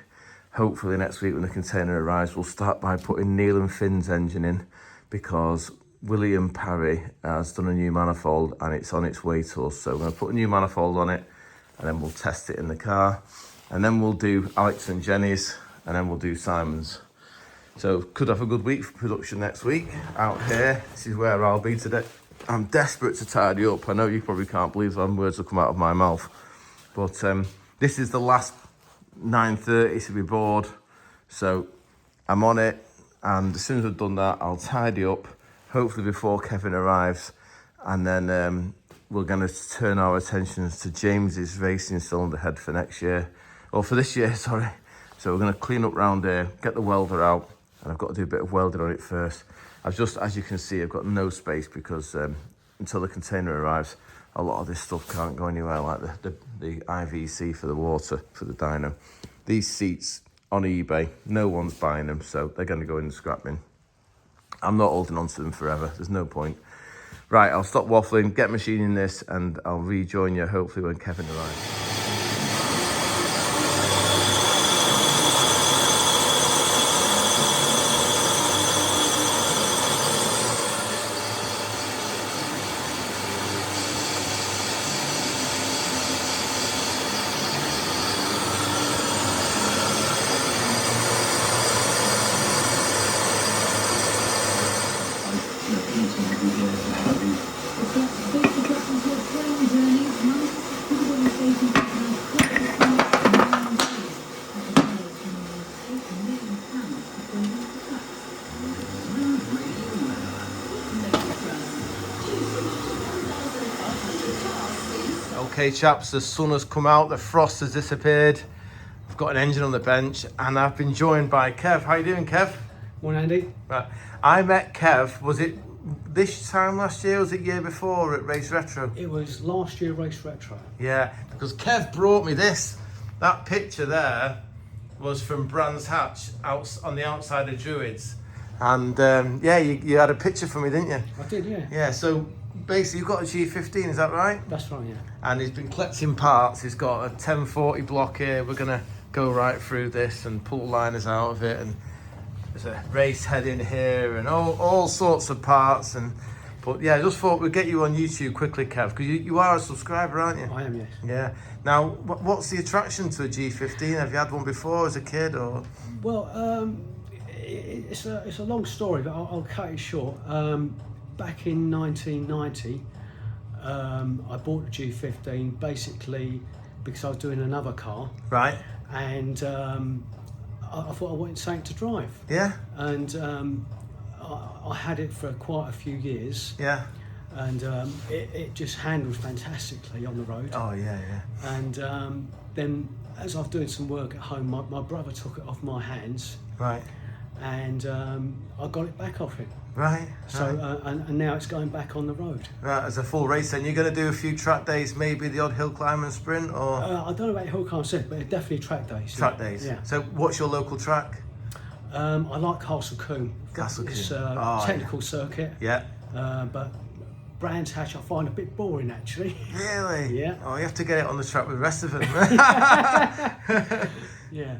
Hopefully next week when the container arrives, we'll start by putting Neil and Finn's engine in, because William Parry has done a new manifold and it's on its way to us. So we're going to put a new manifold on it, and then we'll test it in the car, and then we'll do Alex and Jenny's, and then we'll do Simon's. So could have a good week for production next week out here. This is where I'll be today. I'm desperate to tidy up. I know you probably can't believe them words will come out of my mouth, but this is the last 9:30 to be bored, so I'm on it, and as soon as I've done that, I'll tidy up, hopefully before Kevin arrives, and then we're going to turn our attentions to James's racing cylinder head for next year, or for this year, sorry. So we're going to clean up round here, get the welder out, and I've got to do a bit of welding on it first. I've just, as you can see, I've got no space, because until the container arrives, a lot of this stuff can't go anywhere, like the IVC for the water, for the dyno. These seats on eBay, no one's buying them, so they're going to go in the scrap bin. I'm not holding on to them forever, there's no point. Right, I'll stop waffling, get machining this, and I'll rejoin you hopefully when Kevin arrives. Okay chaps, the sun has come out, the frost has disappeared. I've got an engine on the bench, and I've been joined by Kev. How you doing, Kev? Morning, Andy. Right. I met Kev, was it this time last year, or was it year before at Race Retro? It was last year Race Retro. Yeah, because Kev brought me this. That picture there was from Brands Hatch out on the outside of Druids. And yeah, you had a picture for me, didn't you? I did, yeah. Yeah, so basically you've got a G15, is that right? That's right, yeah. And he's been collecting parts. He's got a 1040 block here. We're going to go right through this and pull liners out of it. And there's a race head in here and all sorts of parts. But yeah, I just thought we'd get you on YouTube quickly, Kev, because you are a subscriber, aren't you? I am, yes. Yeah. Now, what's the attraction to a G15? Have you had one before as a kid, or? Well, it's a long story, but I'll cut it short. Back in 1990, I bought a G15 basically because I was doing another car. Right. And I thought I wanted something to drive. Yeah. And I had it for quite a few years. Yeah. and it just handles fantastically on the road. Oh yeah, yeah. And then as I was doing some work at home, my brother took it off my hands. Right. And I got it back off him. Right. So and now it's going back on the road. Right, as a full race, then you're going to do a few track days, maybe the odd hill climb and sprint, or I don't know about hill climb sprint, but definitely track days. track days. Yeah. So, what's your local track? I like Castle Combe. Castle It's Combe. a technical circuit. Yeah. But Brands Hatch I find a bit boring actually. Really? Yeah. Oh, you have to get it on the track with the rest of them. Yeah.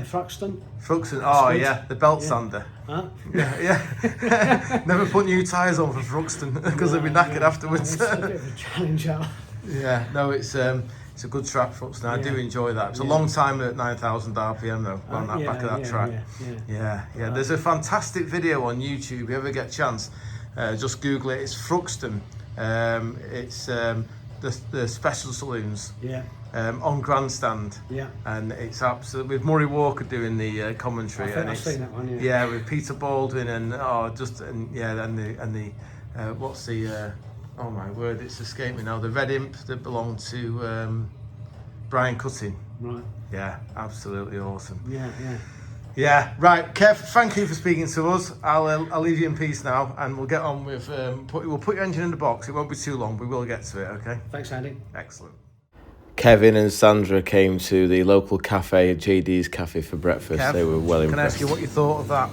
Thruxton. Thruxton. Oh good. yeah, the belt sander. Huh? Yeah. Never put new tyres on for Thruxton because they'll be knackered afterwards. It's a bit of a challenge out. Yeah. No, it's a good track, Thruxton. I do enjoy that. It's a long time at 9,000 RPM though on that back of that track. Yeah. There's a fantastic video on YouTube. If you ever get a chance, just Google it. It's Thruxton. It's the special saloons. Yeah. On Grandstand, and it's absolutely with Murray Walker doing the commentary. I've seen that one, yeah, with Peter Baldwin and what's the oh my word, it's escaped me now. The Red Imp that belonged to Brian Cutting. Right. Yeah, absolutely awesome. Yeah. Right, Kev, thank you for speaking to us. I'll leave you in peace now, and we'll get on with. We'll put your engine in the box. It won't be too long. We will get to it. Okay. Thanks, Andy. Excellent. Kevin and Sandra came to the local cafe, JD's Cafe, for breakfast. Kev, they were well impressed. Can I ask you what you thought of that?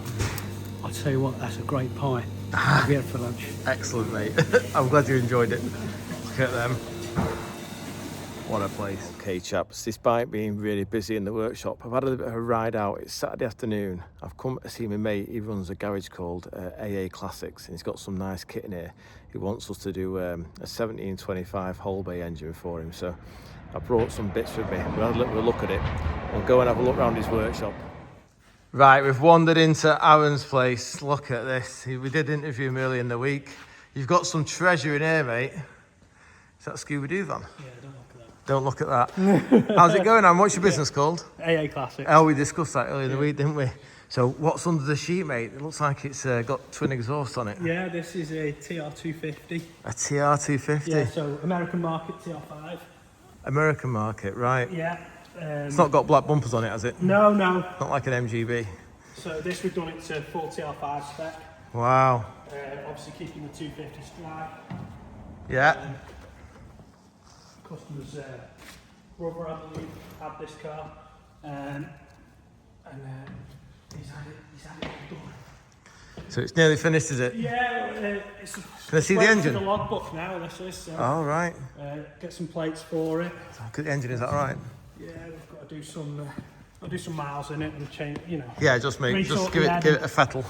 I'll tell you what, that's a great pie. I'll get it for lunch. Excellent, mate. I'm glad you enjoyed it. Look at them. What a place. Okay, chaps, despite being really busy in the workshop, I've had a bit of a ride out. It's Saturday afternoon. I've come to see my mate. He runs a garage called AA Classics, and he's got some nice kit in here. He wants us to do a 1725 holbay engine for him. So I brought some bits with me. We'll have a little look at it. We'll go and have a look around his workshop. Right, we've wandered into Aaron's place. Look at this. We did interview him earlier in the week. You've got some treasure in here, mate. Is that a Scooby-Doo van? Yeah, Don't look at that. How's it going, Aaron? What's your business called? AA Classics. Oh, we discussed that earlier in the week, didn't we? So what's under the sheet, mate? It looks like it's got twin exhaust on it. Yeah, this is a TR250. A TR250? Yeah, so American market TR5. American market, right. Yeah. It's not got black bumpers on it, has it? No. Not like an MGB. So this we've done it to full TR5 spec. Wow. Obviously keeping the 250 stripe. Yeah. Customers brother, I believe, had this car. And he's had it all done. So it's nearly finished, is it? Yeah, it's Can I see the engine? The logbook now, this is. So, oh, right. Get some plates for it. Look at the engine, is that right? Yeah, we've got to do some. I'll do some miles in it and change. Yeah, just give it a fettle.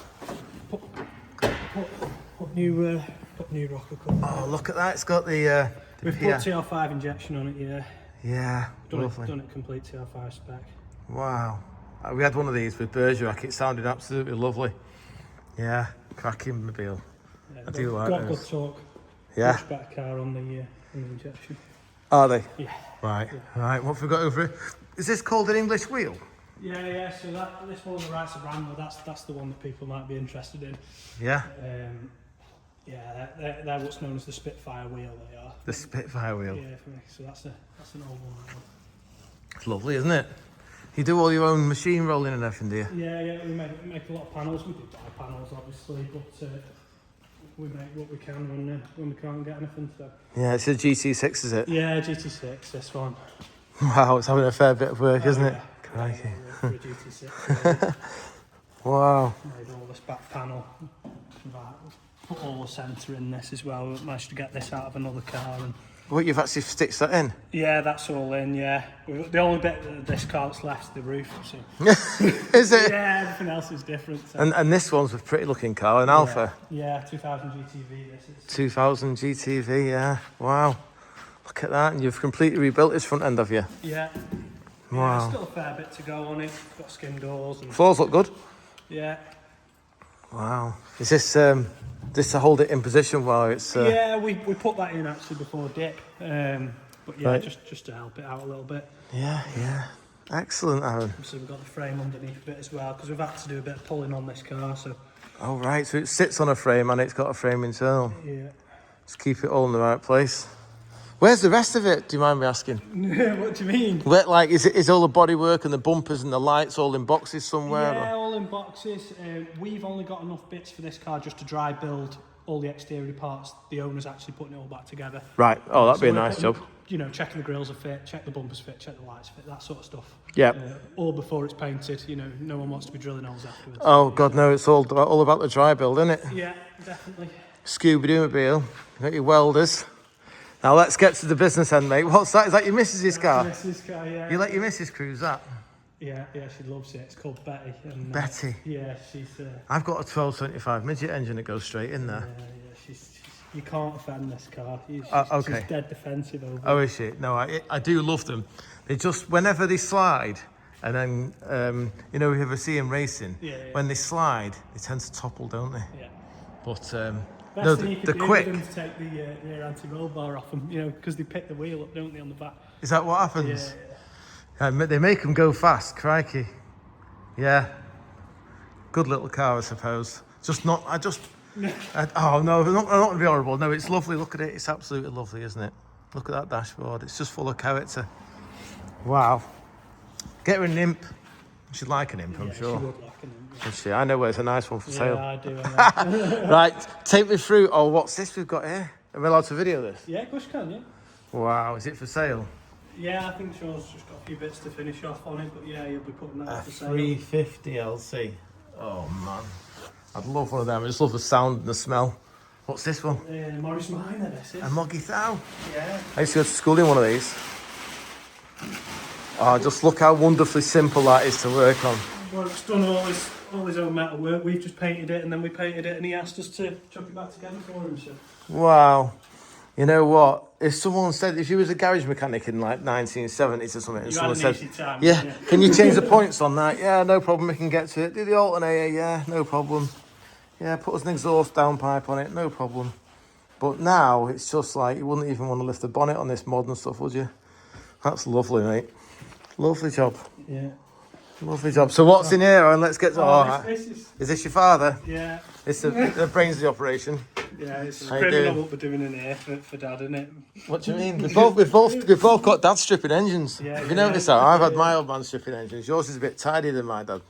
Put new rocker cover. Oh, look at that! It's got the. We've put TR5 injection on it. Yeah. Yeah. Done it complete TR5 spec. Wow. We had one of these with Bergerac. It sounded absolutely lovely. Yeah, cracking mobile. Yeah, I do like got those. good torque. Yeah. Pushback car on the injection. Are they? Yeah. Right. Yeah. Right. What have we got over here? Is this called an English wheel? Yeah. So this one on the right's a Brandler. That's the one that people might be interested in. Yeah. They're what's known as the Spitfire wheel. They are. The Spitfire wheel. Yeah. So that's an old one. It's lovely, isn't it? You do all your own machine rolling and everything, do you? Yeah. We make a lot of panels. We do buy panels, obviously, but we make what we can when we can't get anything. So. Yeah, it's a GT6, is it? Yeah, GT6. This one. Wow, it's having a fair bit of work, isn't it? Crikey. For a GT6. Wow. Made all this back panel. Put all the centre in this as well. We managed to get this out of another car. And What, you've actually stitched that in? yeah, that's all in, yeah. The only bit of this car that's left is the roof. So. Is it? Yeah, everything else is different. So. And this one's a pretty looking car, an Alpha. Yeah, 2000 GTV this is. 2000 GTV, yeah. Wow. Look at that, and you've completely rebuilt this front end, have you? Yeah. Wow. Yeah, still a fair bit to go on it. Got skin doors. And Floors look good. yeah. Wow. Is this to hold it in position while it's... Yeah, we put that in actually before dip. But yeah, Right. just to help it out a little bit. Yeah. Excellent, Aaron. So we've got the frame underneath a bit as well, because we've had to do a bit of pulling on this car, so... Oh, right, so it sits on a frame and it's got a frame internal. Yeah. Just keep it all in the right place. Where's the rest of it? Do you mind me asking? What do you mean? Where, like, is all the bodywork and the bumpers and the lights all in boxes somewhere? Yeah, or? all in boxes. We've only got enough bits for this car just to dry build all the exterior parts. The owner's actually putting it all back together. Right. Oh, that'd be a we're nice job. You know, checking the grills are fit, check the bumpers fit, check the lights fit, that sort of stuff. Yeah. All before it's painted. You know, no one wants to be drilling holes afterwards. Oh God, no! It's all about the dry build, isn't it? Yeah, definitely. Scooby-Doo-mobile. You got your welders. Now let's get to the business end, mate. What's that? Is that your missus's car? Missus car, yeah. You let your missus cruise that? Yeah, she loves it. It's called Betty. And, Betty. Yeah, she's. I've got a 1275 midget engine that goes straight in there. Yeah, she's. You can't offend this car. Okay. She's dead defensive over. Oh, is she? No, I do love them. They just, whenever they slide, and then you know, we ever see them racing. Yeah. When they slide, they tend to topple, don't they? Yeah. But Best no, thing you they're could do quick. with them to take the rear anti-roll bar off them, you know, because they pick the wheel up, don't they, on the back? Is that what happens? Yeah. They make them go fast, crikey. Yeah. Good little car, I suppose. Just not, oh no, I'm not going to be horrible. No, it's lovely. Look at it. It's absolutely lovely, isn't it? Look at that dashboard. It's just full of character. Wow. Get her an imp. She'd like an imp, I'm sure. She would like an imp. Would she? I know where's a nice one for sale. Yeah, I do. I know. Right, take me through. Oh, what's this we've got here? Are we allowed to video this? Yeah, of course you can, yeah. Wow, is it for sale? Yeah, I think Sean's just got a few bits to finish off on it, but yeah, you'll be putting that A up for sale. 350 LC. Oh man, I'd love one of them. I just love the sound and the smell. What's this one? Morris Minor, this is. A Moggy Thou. Yeah. I used to go to school in one of these. Oh, just look how wonderfully simple that is to work on. Well, it's done all his own metal work. We've just painted it, and then we painted it, and he asked us to chuck it back together for him. So. Wow. You know what? If someone said, if you was a garage mechanic in like 1970s or something, and someone said, time, yeah, can you change the points on that? Yeah, no problem, we can get to it. Do the alternator, yeah, no problem. Yeah, put us an exhaust downpipe on it, no problem. But now it's just like, you wouldn't even want to lift the bonnet on this modern stuff, would you? That's lovely, mate. Lovely job. Yeah. Lovely job. So what's in here? And let's get to. This is this your father? Yeah. It's the brains of the operation. Yeah, it's How you criminal doing? what we're doing in here for Dad, isn't it? What do you mean? We've both got dad stripping engines. Yeah, Have you noticed that? I've had my old man stripping engines. Yours is a bit tidier than my dad.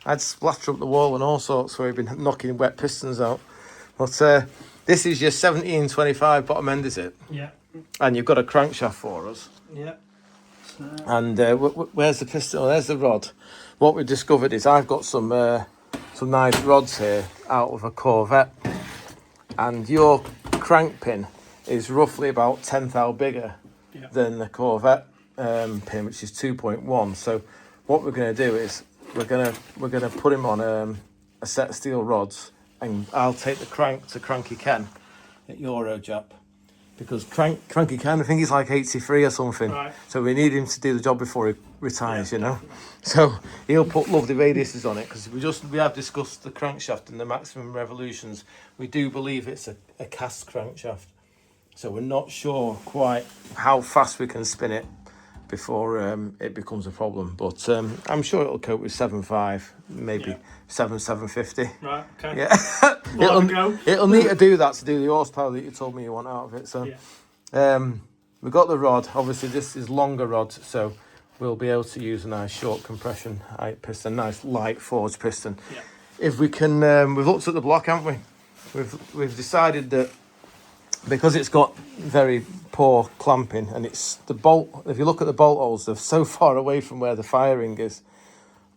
I'd splatter up the wall and all sorts where he'd been knocking wet pistons out. But this is your 1725 bottom end, is it? Yeah. And you've got a crankshaft for us. Yeah. And where's the piston? Oh, there's the rod. What we discovered is I've got some nice rods here out of a Corvette, and your crank pin is roughly about 10 thou bigger than the Corvette pin, which is 2.1. So what we're going to do is we're going to put him on a set of steel rods, and I'll take the crank to Cranky Ken at Eurojap. Because Cranky Ken, I think he's like 83 or something. Right. So we need him to do the job before he retires, you know. So he'll put lovely radiuses on it, because we have discussed the crankshaft and the maximum revolutions. We do believe it's a cast crankshaft. So we're not sure quite how fast we can spin it before it becomes a problem. But I'm sure it'll cope with 7.5, maybe 750. Right, okay. Yeah. it'll need to do that to do the horsepower that you told me you want out of it. So we've got the rod. Obviously this is longer rod, so we'll be able to use a nice short compression height piston, nice light forged piston. Yeah. If we can, we've looked at the block, haven't we? We've decided that because it's got very poor clamping, and it's the bolt, if you look at the bolt holes, they're so far away from where the firing is,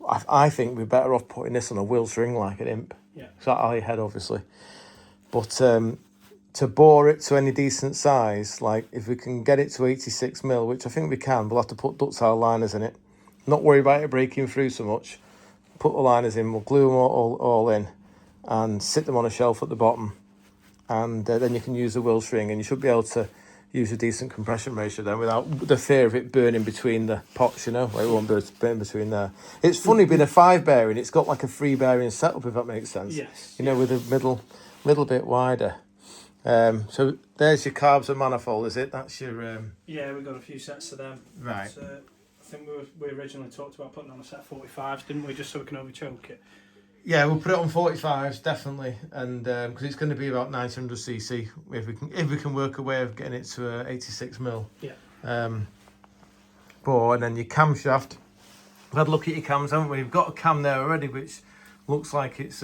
I think we're better off putting this on a Wills ring like an imp. Yeah. So eye head, obviously. But to bore it to any decent size, like if we can get it to 86mm, which I think we can, we'll have to put ductile liners in it. Not worry about it breaking through so much. Put the liners in, we'll glue them all in, and sit them on a shelf at the bottom. And then you can use the Wills ring, and you should be able to use a decent compression ratio then without the fear of it burning between the pots, you know, like it won't burn between there. It's funny being a 5 bearing, it's got like a 3 bearing setup, if that makes sense. Yes. You know, with a middle bit wider. So there's your carbs and manifold, is it? That's your... Yeah, we've got a few sets of them. Right. But, I think we originally talked about putting on a set of 45s, didn't we, just so we can overchoke it. Yeah, we'll put it on 45s definitely, and because it's going to be about 900 cc if we can work a way of getting it to 86 mil. Yeah. Bore, and then your camshaft. We've had a look at your cams, haven't we? We've got a cam there already, which looks like it's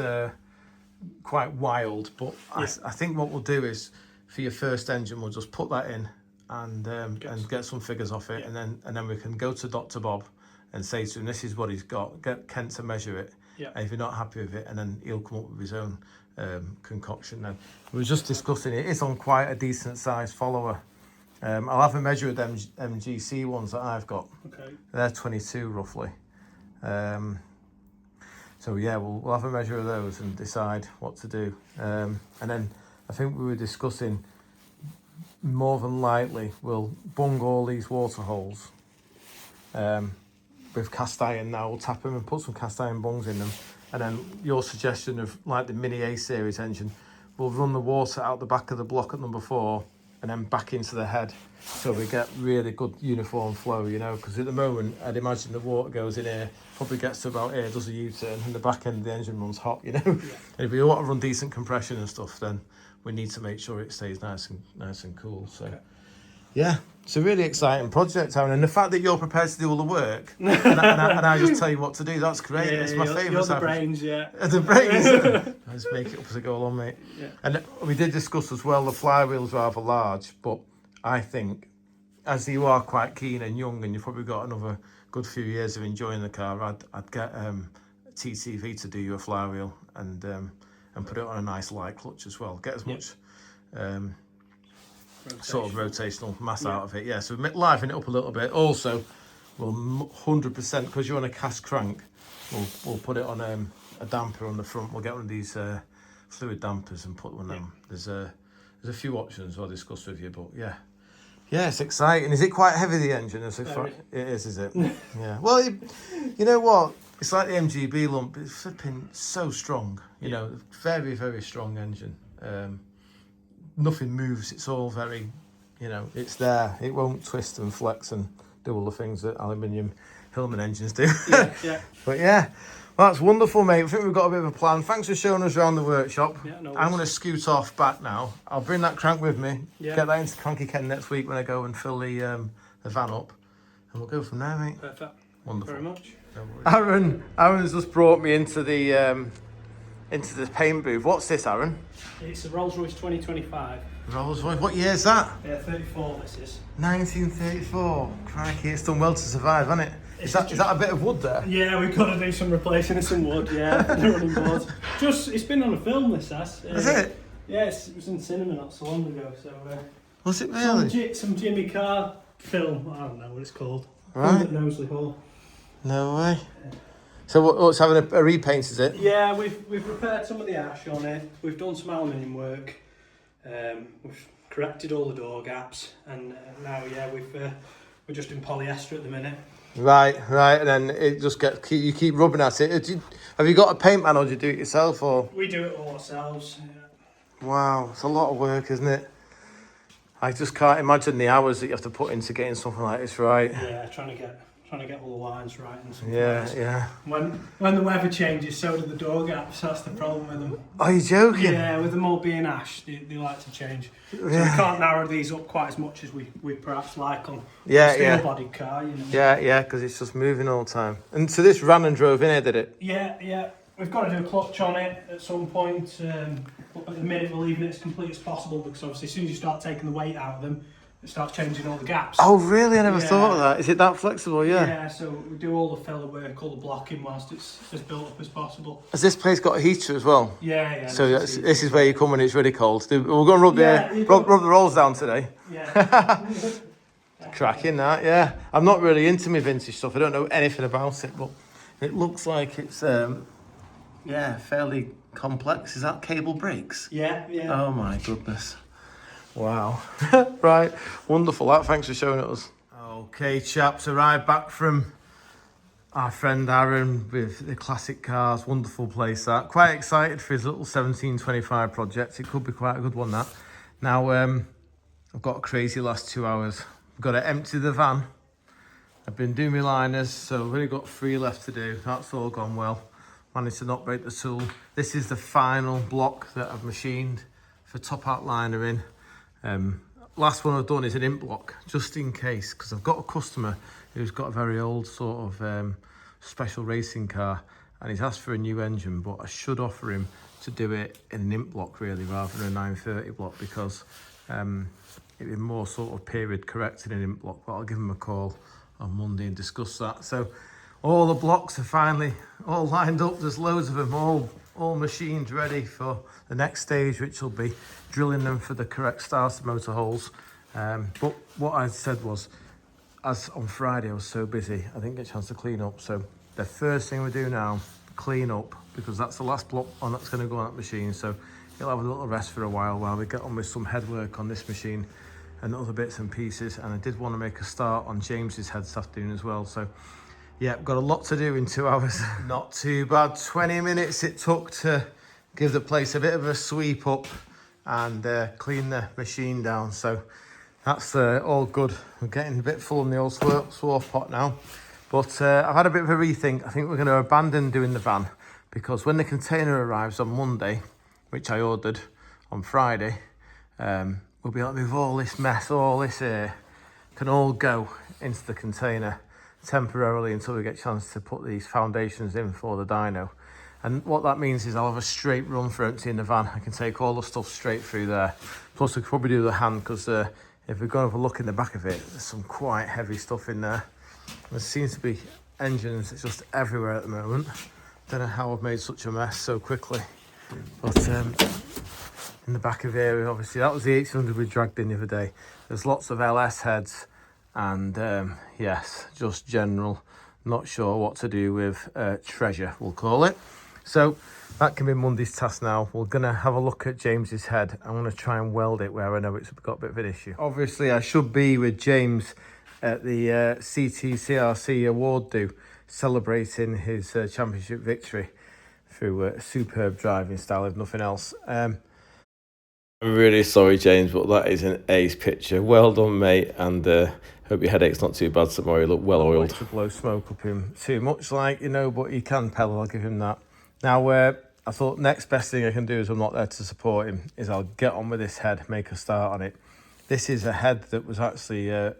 quite wild. But I think what we'll do is for your first engine, we'll just put that in and get some figures off it, and then we can go to Dr. Bob and say to him, this is what he's got. Get Kent to measure it. Yeah. And if you're not happy with it, and then he'll come up with his own concoction. Now, we were just discussing it. It's on quite a decent sized follower. I'll have a measure of them MGC ones that I've got. Okay. They're 22 roughly. So yeah, we'll have a measure of those and decide what to do. And then I think we were discussing more than likely we'll bung all these water holes with cast iron now. We'll tap them and put some cast iron bungs in them. And then your suggestion of like the Mini A series engine, we'll run the water out the back of the block at number 4 and then back into the head, so we get really good uniform flow, you know, because at the moment I'd imagine the water goes in here, probably gets to about here, does a U-turn, and the back end of the engine runs hot, you know. Yeah. And if we want to run decent compression and stuff, then we need to make sure it stays nice and cool. So okay. Yeah, it's a really exciting project, Aaron, and the fact that you're prepared to do all the work and I just tell you what to do, that's great. Yeah, it's my favourite. You're the brains, yeah. The brains. I just make it up as I go along, mate. Yeah. And we did discuss as well, the flywheel's rather large, but I think as you are quite keen and young and you've probably got another good few years of enjoying the car, I'd get TCV to do you a flywheel and put it on a nice light clutch as well. Get as much sort of rotational mass out of it. Yeah, so liven it up a little bit. Also, we'll 100%, because you're on a cast crank, we'll put it on a damper on the front. We'll get one of these fluid dampers and put one on them. There's a few options I'll discuss with you, but yeah, it's exciting. Is it quite heavy, the engine? It is it? Yeah. Well, you know what? It's like the MGB lump. It's flipping so strong. You know, very, very strong engine. Nothing moves. It's all very, you know, it's there. It won't twist and flex and do all the things that aluminium Hillman engines do. Yeah. But yeah, well, that's wonderful, mate. I think we've got a bit of a plan. Thanks for showing us around the workshop. Yeah, no worries. I'm going to scoot off back now. I'll bring that crank with me. Yeah. Get that into Cranky Ken next week when I go and fill the van up. And we'll go from there, mate. Perfect. Wonderful. Very much. Aaron's just brought me into the paint booth. What's this, Aaron? It's a Rolls-Royce 2025. Rolls-Royce. What year is that? 34 this is. 1934. Crikey, it's done well to survive, hasn't it? Is that a bit of wood there? Yeah, we've got to do some replacing of some wood, yeah. The running boards. It's been on a film, this has. Is it? Yeah, it was in cinema not so long ago, so... Was it really? Some Jimmy Carr film, I don't know what it's called. Right. At Knowsley Hall. No way. Yeah. So what's having a repaint, is it? Yeah, we've repaired some of the ash on it. We've done some aluminium work. We've corrected all the door gaps, and now we're just in polyester at the minute. Right, and then it just you keep rubbing at it. Have you got a paint man, or do you do it yourself, or? We do it all ourselves. Yeah. Wow, it's a lot of work, isn't it? I just can't imagine the hours that you have to put into getting something like this right. Yeah, trying to get all the lines right and something. Yeah. When the weather changes, so do the door gaps. That's the problem with them. Are you joking? Yeah, with them all being ash, they like to change. So we can't narrow these up quite as much as we perhaps like on a steel-bodied car. You know? Yeah, because it's just moving all the time. And so this ran and drove in here, did it? Yeah. We've got to do a clutch on it at some point. But at the minute, we're leaving it as complete as possible, because obviously as soon as you start taking the weight out of them, it starts changing all the gaps. Oh, really? I never thought of that. Is it that flexible? Yeah. Yeah, so we do all the filler work, all the blocking, whilst it's as built up as possible. Has this place got a heater as well? Yeah. So this is where you come when it's really cold. We're going to rub the rolls down today. Yeah. Cracking that, yeah. I'm not really into my vintage stuff. I don't know anything about it, but it looks like it's fairly complex. Is that cable brakes? Yeah. Oh my goodness. Wow. Right, wonderful. Thanks for showing it us. Okay, chaps, arrived back from our friend Aaron with the classic cars. Wonderful place that. Quite excited for his little 1725 project. It could be quite a good one, that. Now, I've got a crazy last 2 hours. I've got to empty the van. I've been doing my liners, so I've only got 3 left to do. That's all gone well. managed to not break the tool. This is the final block that I've machined for top outliner in. Last one I've done is an imp block, just in case, because I've got a customer who's got a very old sort of special racing car, and he's asked for a new engine, but I should offer him to do it in an imp block really, rather than a 930 block, because it'd be more sort of period correct in an imp block. But I'll give him a call on Monday and discuss that. So all the blocks are finally all lined up. There's loads of them, all machined, ready for the next stage, which will be drilling them for the correct starter motor holes. But what I said was, as on Friday I was so busy, I didn't get a chance to clean up. So the first thing we do now, clean up, because that's the last block on that's going to go on that machine. So he'll have a little rest for a while we get on with some head work on this machine and other bits and pieces. And I did want to make a start on James's head this afternoon as well. So yeah, got a lot to do in 2 hours. Not too bad. 20 minutes it took to give the place a bit of a sweep up and clean the machine down. So that's all good. We're getting a bit full in the old swarf pot now. But I've had a bit of a rethink. I think we're going to abandon doing the van, because when the container arrives on Monday, which I ordered on Friday, we'll be able to move all this mess, all this air, can all go into the container temporarily until we get a chance to put these foundations in for the dyno. And what that means is I'll have a straight run for emptying the van. I can take all the stuff straight through there. Plus I could probably do the hand, because if we've got to have a look in the back of it, there's some quite heavy stuff in there. There seems to be engines just everywhere at the moment. Don't know how I've made such a mess so quickly. But in the back of here, obviously that was the 1800 we dragged in the other day. There's lots of LS heads and yes, just general, not sure what to do with treasure, we'll call it. So that can be Monday's task now. We're going to have a look at James's head. I'm going to try and weld it where I know it's got a bit of an issue. Obviously, I should be with James at the CRC award do, celebrating his championship victory through superb driving style, if nothing else. I'm really sorry, James, but that is an ace picture. Well done, mate, and hope your headache's not too bad tomorrow. You look well oiled. To blow smoke up him too much, like, you know, but he can pedal, I'll give him that. Now, I thought next best thing I can do, as I'm not there to support him, is I'll get on with this head, make a start on it. This is a head that was actually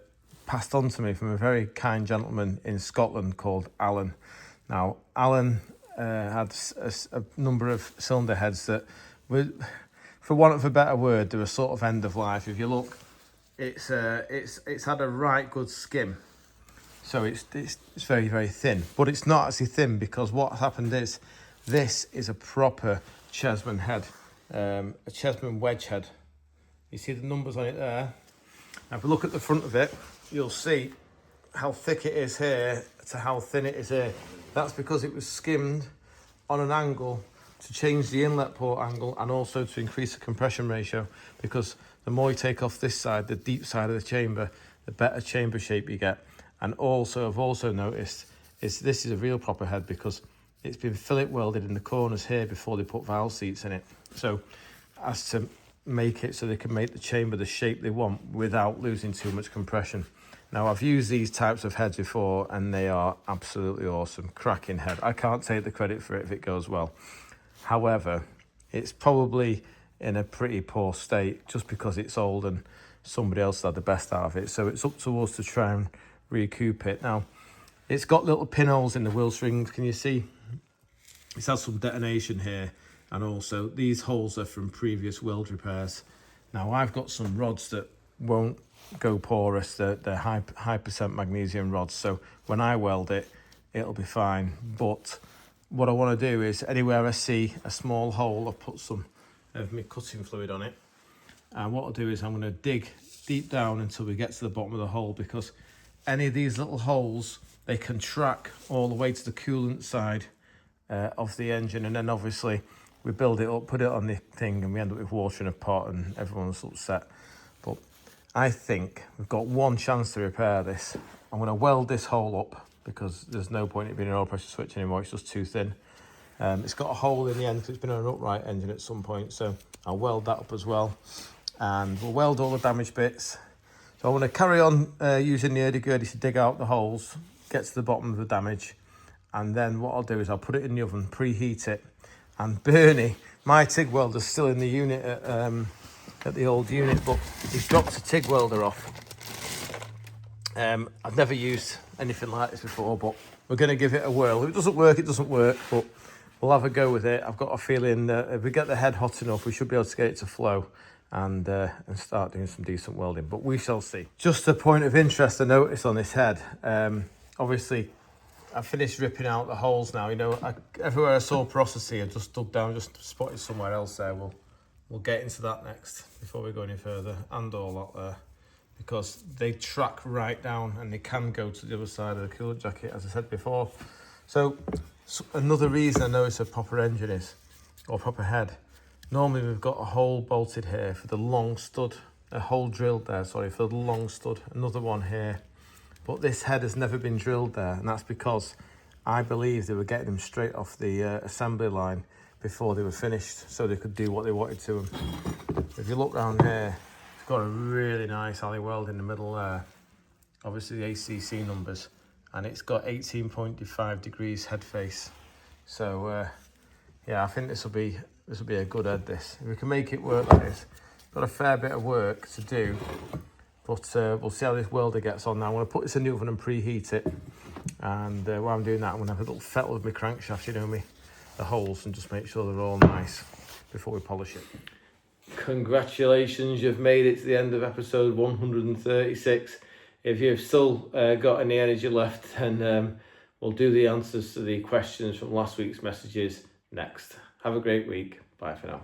passed on to me from a very kind gentleman in Scotland called Alan. Now, Alan had a number of cylinder heads that were, for want of a better word, they were sort of end of life. If you look, it's had a right good skim. So it's very, very thin, but it's not actually thin, because what happened is, this is a proper Chessman head, a Chessman wedge head. You see the numbers on it there? Now, if we look at the front of it, you'll see how thick it is here to how thin it is here. That's because it was skimmed on an angle to change the inlet port angle, and also to increase the compression ratio, because the more you take off this side, the deep side of the chamber, the better chamber shape you get. And also, I've also noticed is this is a real proper head, because it's been fillet welded in the corners here before they put valve seats in it. So as to make it so they can make the chamber the shape they want without losing too much compression. Now, I've used these types of heads before and they are absolutely awesome. Cracking head. I can't take the credit for it if it goes well. However, it's probably in a pretty poor state just because it's old and somebody else had the best out of it. So it's up to us to try and recoup it. Now, it's got little pinholes in the wheel strings. Can you see? It's had some detonation here, and also these holes are from previous weld repairs. Now, I've got some rods that won't go porous. They're high percent magnesium rods, so when I weld it, it'll be fine. But what I want to do is, anywhere I see a small hole, I'll put some of my cutting fluid on it. And what I'll do is I'm going to dig deep down until we get to the bottom of the hole, because any of these little holes, they can track all the way to the coolant side of the engine, and then obviously we build it up, put it on the thing, and we end up with water in a pot and everyone's upset. But I think we've got one chance to repair this. I'm going to weld this hole up, because there's no point in it being an oil pressure switch anymore, it's just too thin. It's got a hole in the end because it's been on an upright engine at some point, so I'll weld that up as well, and we'll weld all the damaged bits. So I'm going to carry on using the hurdy-gurdy to dig out the holes, get to the bottom of the damage, and then what I'll do is I'll put it in the oven, preheat it, and Bernie, my TIG welder's still in the unit at the old unit, but he's dropped a TIG welder off. I've never used anything like this before, but we're going to give it a whirl. If it doesn't work, it doesn't work, but we'll have a go with it. I've got a feeling that if we get the head hot enough, we should be able to get it to flow and start doing some decent welding, but we shall see. Just a point of interest to notice on this head, obviously I finished ripping out the holes now. You know, everywhere I saw porosity, I just dug down, just spotted somewhere else there. We'll get into that next before we go any further, and all that there, because they track right down and they can go to the other side of the coolant jacket, as I said before. So another reason I know it's a proper engine is, or proper head, normally we've got a hole bolted here for the long stud, a hole drilled there, sorry, for the long stud, another one here. But this head has never been drilled there, and that's because I believe they were getting them straight off the assembly line before they were finished, so they could do what they wanted to them. If you look down here, it's got a really nice alley weld in the middle there, obviously the ACC numbers, and it's got 18.5 degrees head face. So yeah, I think this will be a good head. This, if we can make it work like this, got a fair bit of work to do. But we'll see how this welder gets on now. I'm going to put this in the oven and preheat it. And while I'm doing that, I'm going to have a little fettle with my crankshaft, you know, the holes, and just make sure they're all nice before we polish it. Congratulations, you've made it to the end of episode 136. If you've still got any energy left, then we'll do the answers to the questions from last week's messages next. Have a great week. Bye for now.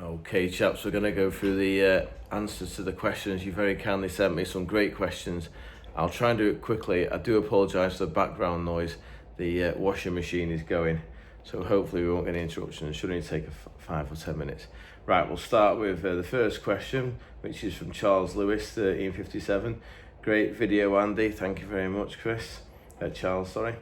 Okay, chaps, we're going to go through the answers to the questions. You very kindly sent me some great questions. I'll try and do it quickly. I do apologise for the background noise. The washing machine is going, so hopefully we won't get any interruptions. It should only take 5 or 10 minutes. Right, we'll start with the first question, which is from Charles Lewis, 1357. Great video, Andy. Thank you very much, Chris. Charles, sorry.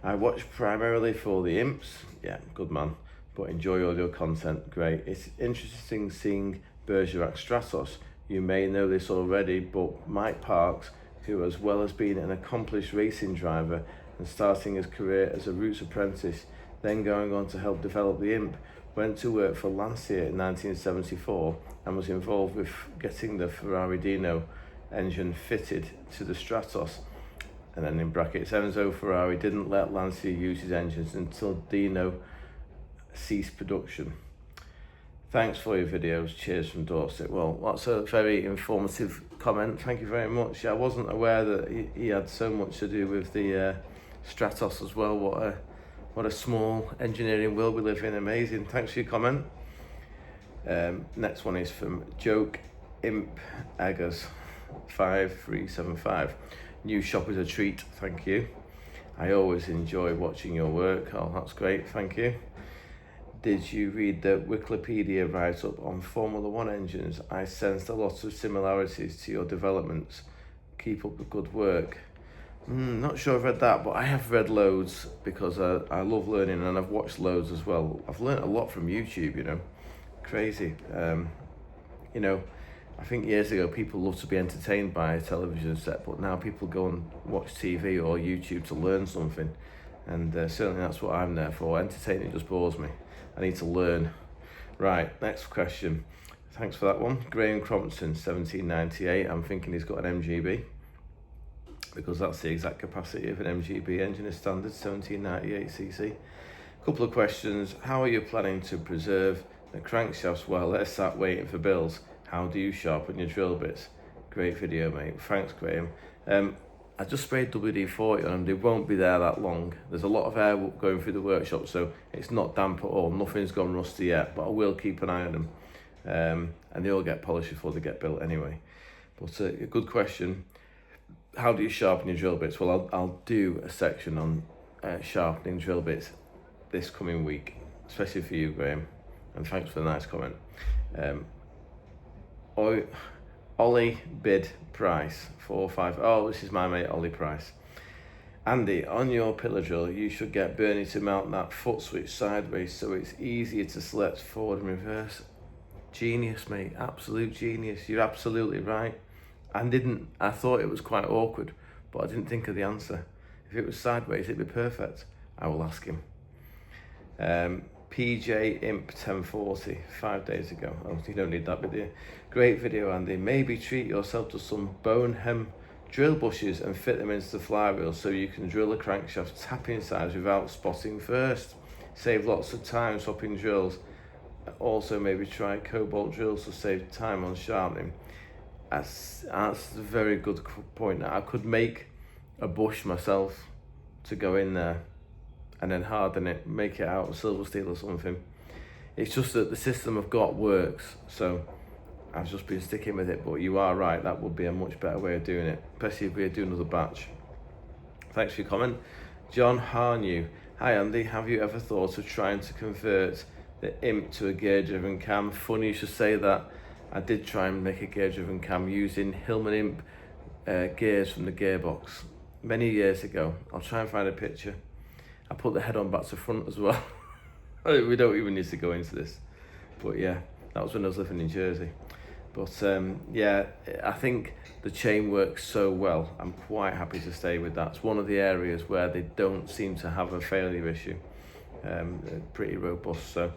I watch primarily for the imps. Yeah, good man. But enjoy all your content. Great. It's interesting seeing Bergerac Stratos. You may know this already, but Mike Parks, who as well as being an accomplished racing driver and starting his career as a Roots apprentice, then going on to help develop the Imp, went to work for Lancia in 1974 and was involved with getting the Ferrari Dino engine fitted to the Stratos. And then in brackets, Enzo Ferrari didn't let Lancia use his engines until Dino cease production. Thanks for your videos. Cheers from Dorset. Well, that's a very informative comment. Thank you very much. I wasn't aware that he had so much to do with the Stratos as well. What a small engineering world we live in. Amazing. Thanks for your comment. Next one is from Joke Imp Eggers 5375. New shop is a treat. Thank you. I always enjoy watching your work. Oh, that's great. Thank you. Did you read the Wikipedia write-up on Formula 1 engines? I sensed a lot of similarities to your developments. Keep up the good work. Not sure I've read that, but I have read loads because I love learning, and I've watched loads as well. I've learned a lot from YouTube, you know. Crazy. You know, I think years ago people loved to be entertained by a television set, but now people go and watch TV or YouTube to learn something. And certainly that's what I'm there for. Entertaining just bores me. I need to learn. Right, next question. Thanks for that one. Graham Crompton, 1798. I'm thinking he's got an MGB, because that's the exact capacity of an MGB engine is standard, 1798cc. Couple of questions. How are you planning to preserve the crankshafts while they're sat waiting for bills? How do you sharpen your drill bits? Great video, mate. Thanks, Graham. I just sprayed WD-40 on them. They won't be there that long. There's a lot of air going through the workshop, so it's not damp at all. Nothing's gone rusty yet, but I will keep an eye on them. And they all get polished before they get built anyway. But a good question. How do you sharpen your drill bits? Well, I'll do a section on sharpening drill bits this coming week, especially for you, Graham. And thanks for the nice comment. Ollie bid price 45. Oh, this is my mate Ollie Price. Andy, on your pillar drill, you should get Bernie to mount that foot switch sideways so it's easier to select forward and reverse. Genius, mate. Absolute genius. You're absolutely right. I thought it was quite awkward, but I didn't think of the answer. If it was sideways, it'd be perfect. I will ask him. PJ Imp 1040, 5 days ago. Oh, you don't need that video. Great video, Andy. Maybe treat yourself to some bone hem drill bushes and fit them into the flywheel so you can drill a crankshaft tapping size without spotting first. Save lots of time swapping drills. Also, maybe try cobalt drills to save time on sharpening. That's a very good point. I could make a bush myself to go in there and then harden it, make it out of silver steel or something. It's just that the system I've got works, so I've just been sticking with it. But you are right, that would be a much better way of doing it, especially if we do another batch. Thanks for your comment. John Harnew. Hi Andy, have you ever thought of trying to convert the Imp to a gear-driven cam? Funny you should say that. I did try and make a gear-driven cam using Hillman Imp gears from the gearbox many years ago. I'll try and find a picture. I put the head on back to front as well. We don't even need to go into this. But yeah, that was when I was living in Jersey. But yeah, I think the chain works so well. I'm quite happy to stay with that. It's one of the areas where they don't seem to have a failure issue. Pretty robust, so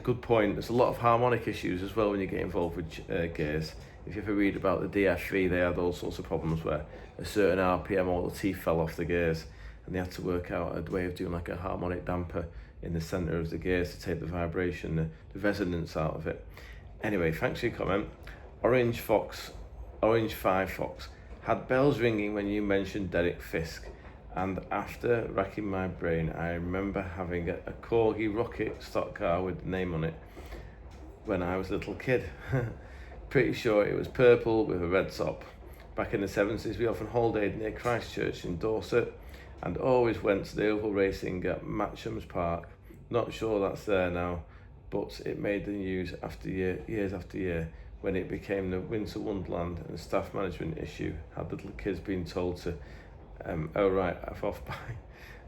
good point. There's a lot of harmonic issues as well when you get involved with gears. If you ever read about the DFV, they had all sorts of problems where a certain RPM all the teeth fell off the gears, and they had to work out a way of doing like a harmonic damper in the center of the gears to take the vibration, the resonance out of it. Anyway, thanks for your comment. Orange 5 Fox, had bells ringing when you mentioned Derek Fisk, and after racking my brain, I remember having a Corgi rocket stock car with the name on it when I was a little kid. Pretty sure it was purple with a red top. Back in the 70s, we often holidayed near Christchurch in Dorset and always went to the oval racing at Matcham's Park. Not sure that's there now, but it made the news years after year when it became the Winter Wonderland and the staff management issue had the little kids being told to oh right, I've off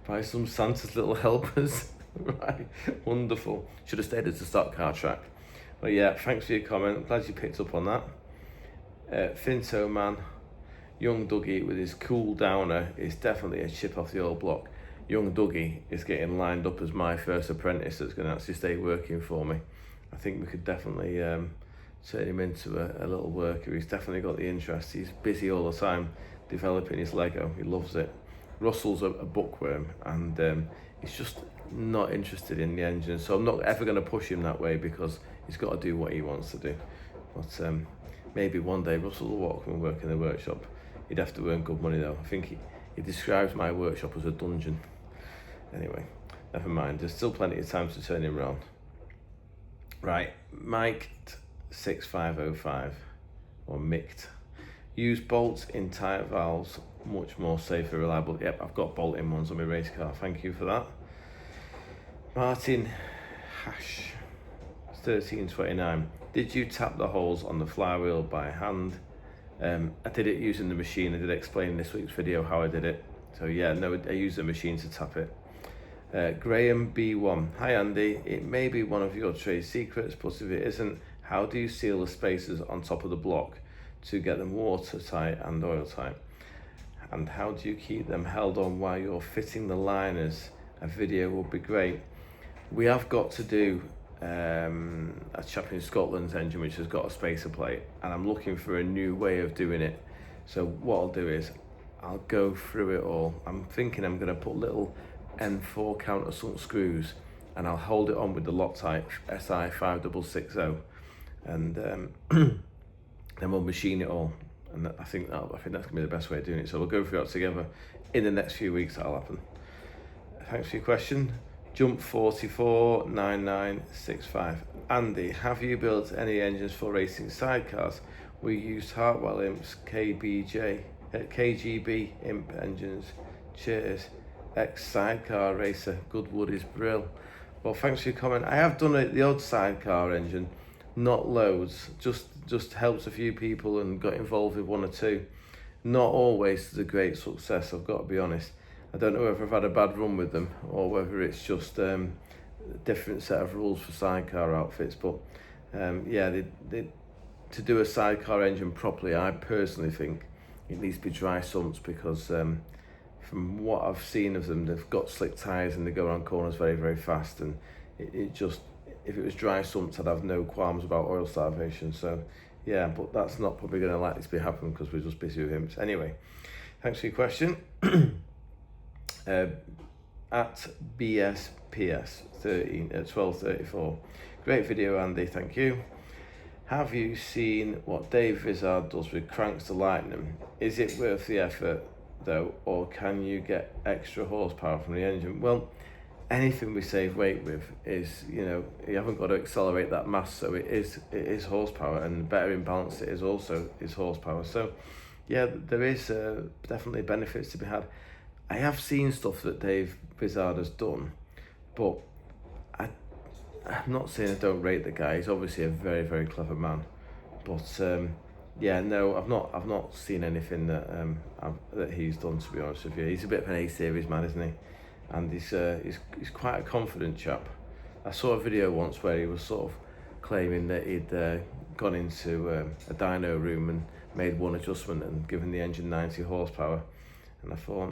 by some Santa's little helpers. Right, wonderful. Should have stayed at the stock car track. Well, yeah, thanks for your comment. I'm glad you picked up on that. Finto Man, young Dougie with his cool downer is definitely a chip off the old block. Young Dougie is getting lined up as my first apprentice that's going to actually stay working for me. I think we could definitely turn him into a little worker. He's definitely got the interest. He's busy all the time developing his Lego. He loves it. Russell's a bookworm, and he's just not interested in the engine, so I'm not ever going to push him that way because he's got to do what he wants to do. But maybe one day Russell will come and work in the workshop. He'd have to earn good money though. I think he describes my workshop as a dungeon. Anyway, never mind. There's still plenty of time to turn him around. Right, Mike 6505 or Mict. Use bolts in tight valves, much more safer, reliable. Yep, I've got bolt-in ones on my race car. Thank you for that. Martin Hash 1329. Did you tap the holes on the flywheel by hand? I did it using the machine. I did explain in this week's video how I did it. So yeah, no, I used the machine to tap it. Graham B1. Hi Andy, it may be one of your trade secrets, but if it isn't, how do you seal the spacers on top of the block to get them watertight and oil tight? And how do you keep them held on while you're fitting the liners? A video would be great. We have got to do a chap in Scotland's engine which has got a spacer plate, and I'm looking for a new way of doing it. So what I'll do is I'll go through it all. I'm thinking I'm going to put little N4 countersunk screws and I'll hold it on with the Loctite SI 5660, and then we'll machine it all. And I think that's going to be the best way of doing it. So we'll go through that together in the next few weeks. That'll happen. Thanks for your question. Jump 449965. Andy, have you built any engines for racing sidecars? We used Hartwell Imps, KGB Imp engines. Cheers. Ex sidecar racer. Good wood is brill. Well, thanks for your comment. I have done the odd sidecar engine, not loads. Just helped a few people and got involved with one or two. Not always to the great success, I've got to be honest. I don't know whether I've had a bad run with them or whether it's just a different set of rules for sidecar outfits. But yeah, to do a sidecar engine properly, I personally think it needs to be dry sumped, because from what I've seen of them, they've got slick tyres and they go around corners very, very fast. And it just, if it was dry sumps, I'd have no qualms about oil starvation. So yeah, but that's not probably going to likely to be happening because we're just busy with him. Anyway, thanks for your question. At BSPS 1234. Great video, Andy, thank you. Have you seen what Dave Vizard does with cranks to lighten them? Is it worth the effort though, or can you get extra horsepower from the engine? Well, anything we save weight with is, you know, you haven't got to accelerate that mass, so it is horsepower, and better in balance it is also horsepower. So yeah, there is definitely benefits to be had. I have seen stuff that Dave Vizard has done, but I'm not saying I don't rate the guy. He's obviously a very, very clever man, but yeah, no, I've not seen anything that that he's done, to be honest with you. He's a bit of an A-series man, isn't he? And he's quite a confident chap. I saw a video once where he was sort of claiming that he'd gone into a dyno room and made one adjustment and given the engine 90 horsepower. And I thought,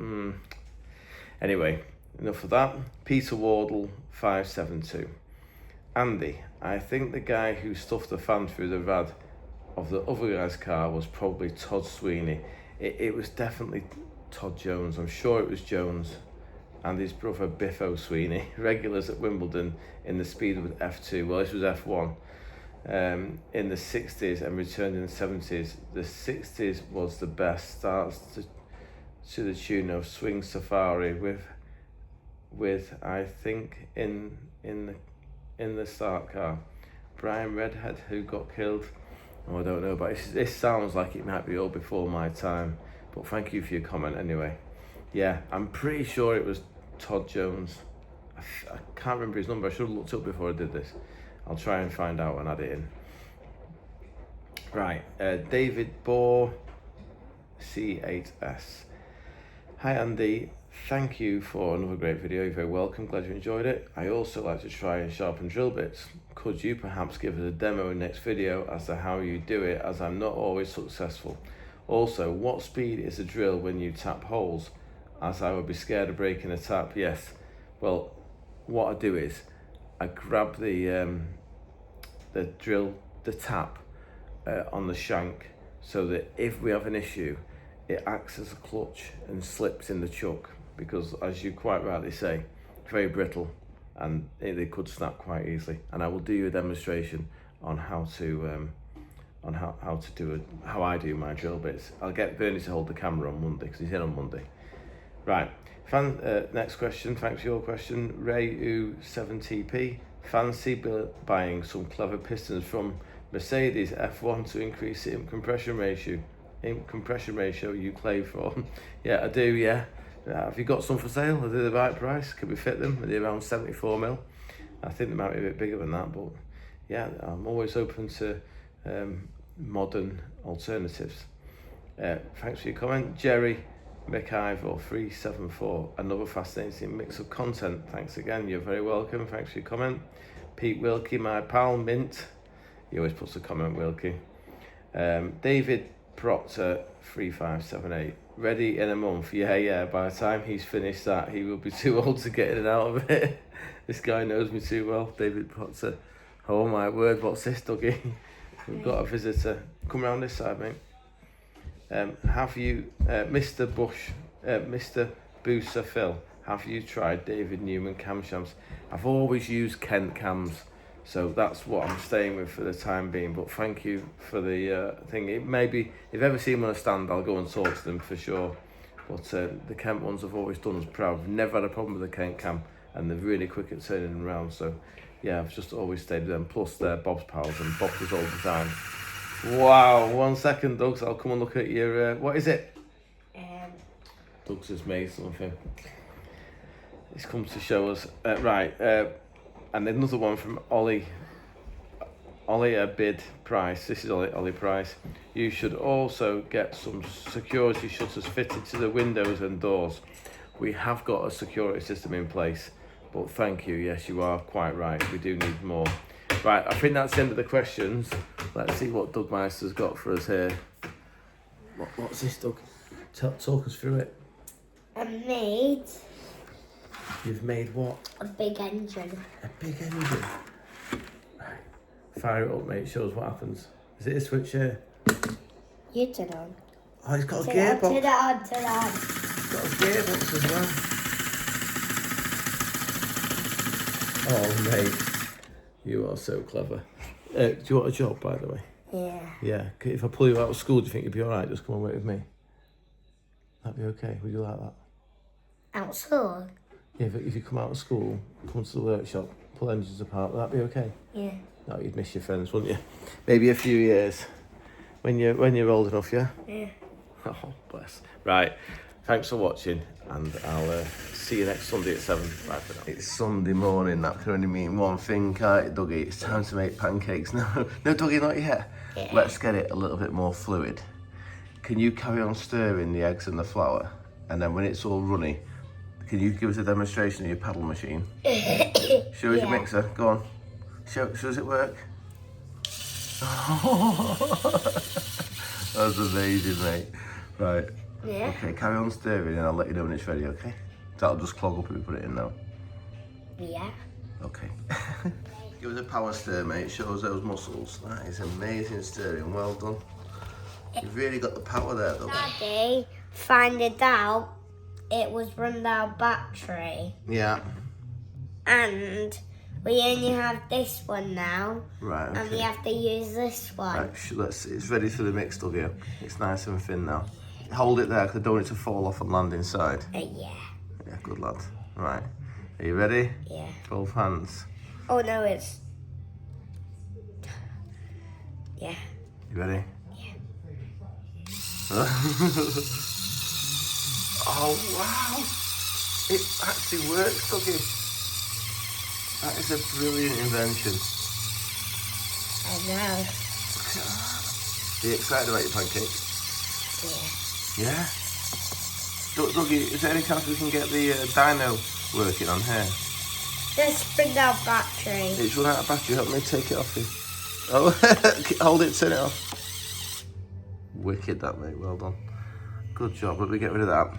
Anyway, enough of that. Peter Wardle 572. Andy, I think the guy who stuffed the fan through the rad of the other guy's car was probably Todd Sweeney. It was definitely Todd Jones. I'm sure it was Jones and his brother Biffo Sweeney, regulars at Wimbledon in the speed with F2. Well, this was F1 in the 60s and returned in the 70s. The 60s was the best. Starts to the tune of Swing Safari with I think in the start car, Brian Redhead, who got killed. Oh, I don't know, but this sounds like it might be all before my time. But thank you for your comment anyway. Yeah, I'm pretty sure it was Todd Jones. I can't remember his number. I should have looked up before I did this. I'll try and find out and add it in. Right, David Bohr, C8S. Hi Andy, thank you for another great video. You're very welcome, glad you enjoyed it. I also like to try and sharpen drill bits. Could you perhaps give us a demo in next video as to how you do it, as I'm not always successful? Also, what speed is the drill when you tap holes, as I would be scared of breaking a tap? Yes, well, what I do is I grab the drill, the tap on the shank, so that if we have an issue, it acts as a clutch and slips in the chuck, because as you quite rightly say, it's very brittle and they could snap quite easily. And I will do you a demonstration on how to how I do my drill bits. I'll get Bernie to hold the camera on Monday because he's in on Monday. Right, next question. Thanks for your question, Ray U7TP. Fancy buying some clever pistons from Mercedes F1 to increase the compression ratio you claim for? Yeah, I do, yeah. Have you got some for sale? Are they the right price? Could we fit them? Are they around 74 mil? I think they might be a bit bigger than that, but yeah, I'm always open to modern alternatives. Thanks for your comment. Jerry McIvor 374. Another fascinating mix of content. Thanks again, you're very welcome. Thanks for your comment. Pete Wilkie, my pal, Mint. He always puts a comment, Wilkie. David Proctor 3578. Ready in a month. Yeah, by the time he's finished that, he will be too old to get in and out of it. This guy knows me too well, David Proctor. Oh my word, what's this, Dougie? We've got a visitor. Come round this side, mate. Have you, Mr. Booster Phil, have you tried David Newman camshafts? I've always used Kent cams, so that's what I'm staying with for the time being. But thank you for the thing. It maybe, if I ever see them on a stand, I'll go and talk to them for sure. But the Kent ones I've always done as proud. I've never had a problem with the Kent cam, and they're really quick at turning them around. So yeah, I've just always stayed with them. Plus they're Bob's pals, and Bob's is all the time. Wow, 1 second, Doug. I'll come and look at your. What is it? Doug's has made something. He's come to show us. Right. And another one from Ollie Bid Price. This is Ollie Price. You should also get some security shutters fitted to the windows and doors. We have got a security system in place, but thank you. Yes, you are quite right. We do need more. Right, I think that's the end of the questions. Let's see what Doug Meister's got for us here. What's this, Doug? Talk us through it. I made You've made what? a big engine. A big engine. Fire it up, mate. Show us what happens. Is it a switch here? You turn on. Oh, it's got a Turn it on, gearbox. turn it on, turn it on. It's got a gearbox as well. Oh, mate. You are so clever. Do you want a job, by the way? Yeah. Yeah. If I pull you out of school, do you think you'd be alright? Just come and work with me. That'd be okay. Would you like that? Out school? Yeah, if you come out of school, come to the workshop, pull engines apart, would that be okay? Yeah. No, you'd miss your friends, wouldn't you? Maybe a few years. When you're old enough, yeah? Yeah. Oh, bless. Right. Thanks for watching, and I'll see you next Sunday at 7. Bye for now. It's Sunday morning. That can only mean one thing, can't it, Dougie? It's time to make pancakes. No, Dougie, not yet. Yeah. Let's get it a little bit more fluid. Can you carry on stirring the eggs and the flour, and then when it's all runny, can you give us a demonstration of your paddle machine? Show us your mixer. Go on. Show us it work. That's amazing, mate. Right. Yeah. Okay, carry on stirring and I'll let you know when it's ready, okay? That'll just clog up if we put it in now. Yeah. Okay. Give us a power stir, mate. Show us those muscles. That is amazing stirring. Well done. You've really got the power there, though. Daddy found out it was run out battery. Yeah. And we only have this one now. Right, okay. And we have to use this one. Right, it's ready for the mix, W. It's nice and thin now. Hold it there, because I don't want it to fall off and land inside. Yeah. Yeah, good lad. Right. Are you ready? Yeah. Both hands. Oh no, it's... Yeah. You ready? Yeah. Oh, wow. It actually works, Dougie. That is a brilliant invention. I know. Are you excited about your pancake? Yeah. Yeah? Dougie, is there any chance we can get the dyno working on here? Just bring out battery. It's run out of battery. Help me take it off you. Oh, hold it, turn it off. Wicked that, mate. Well done. Good job. Let me get rid of that.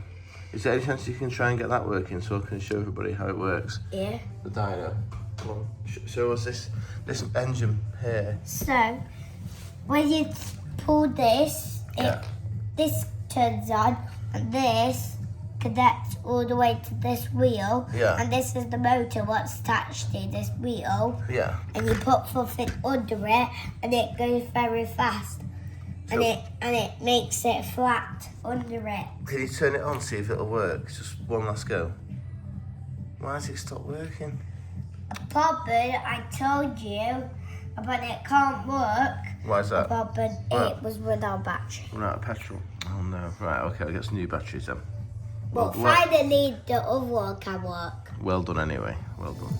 Is there any chance you can try and get that working so I can show everybody how it works? Yeah. The dyno. Come on. Show us this engine here. So, when you pull this, this turns on, and this connects all the way to this wheel. Yeah. And this is the motor what's attached to this wheel. Yeah. And you put something under it, and it goes very fast. So, and it makes it flat under it. Can you turn it on, see if it'll work? Just one last go. Why has it stopped working? Papa, I told you, but it can't work. Why is that? Papa, Right. it was without battery. Run out of petrol. Oh no. Right, okay, I'll get some new batteries then. But finally, the other one can work. Well done anyway. Well done.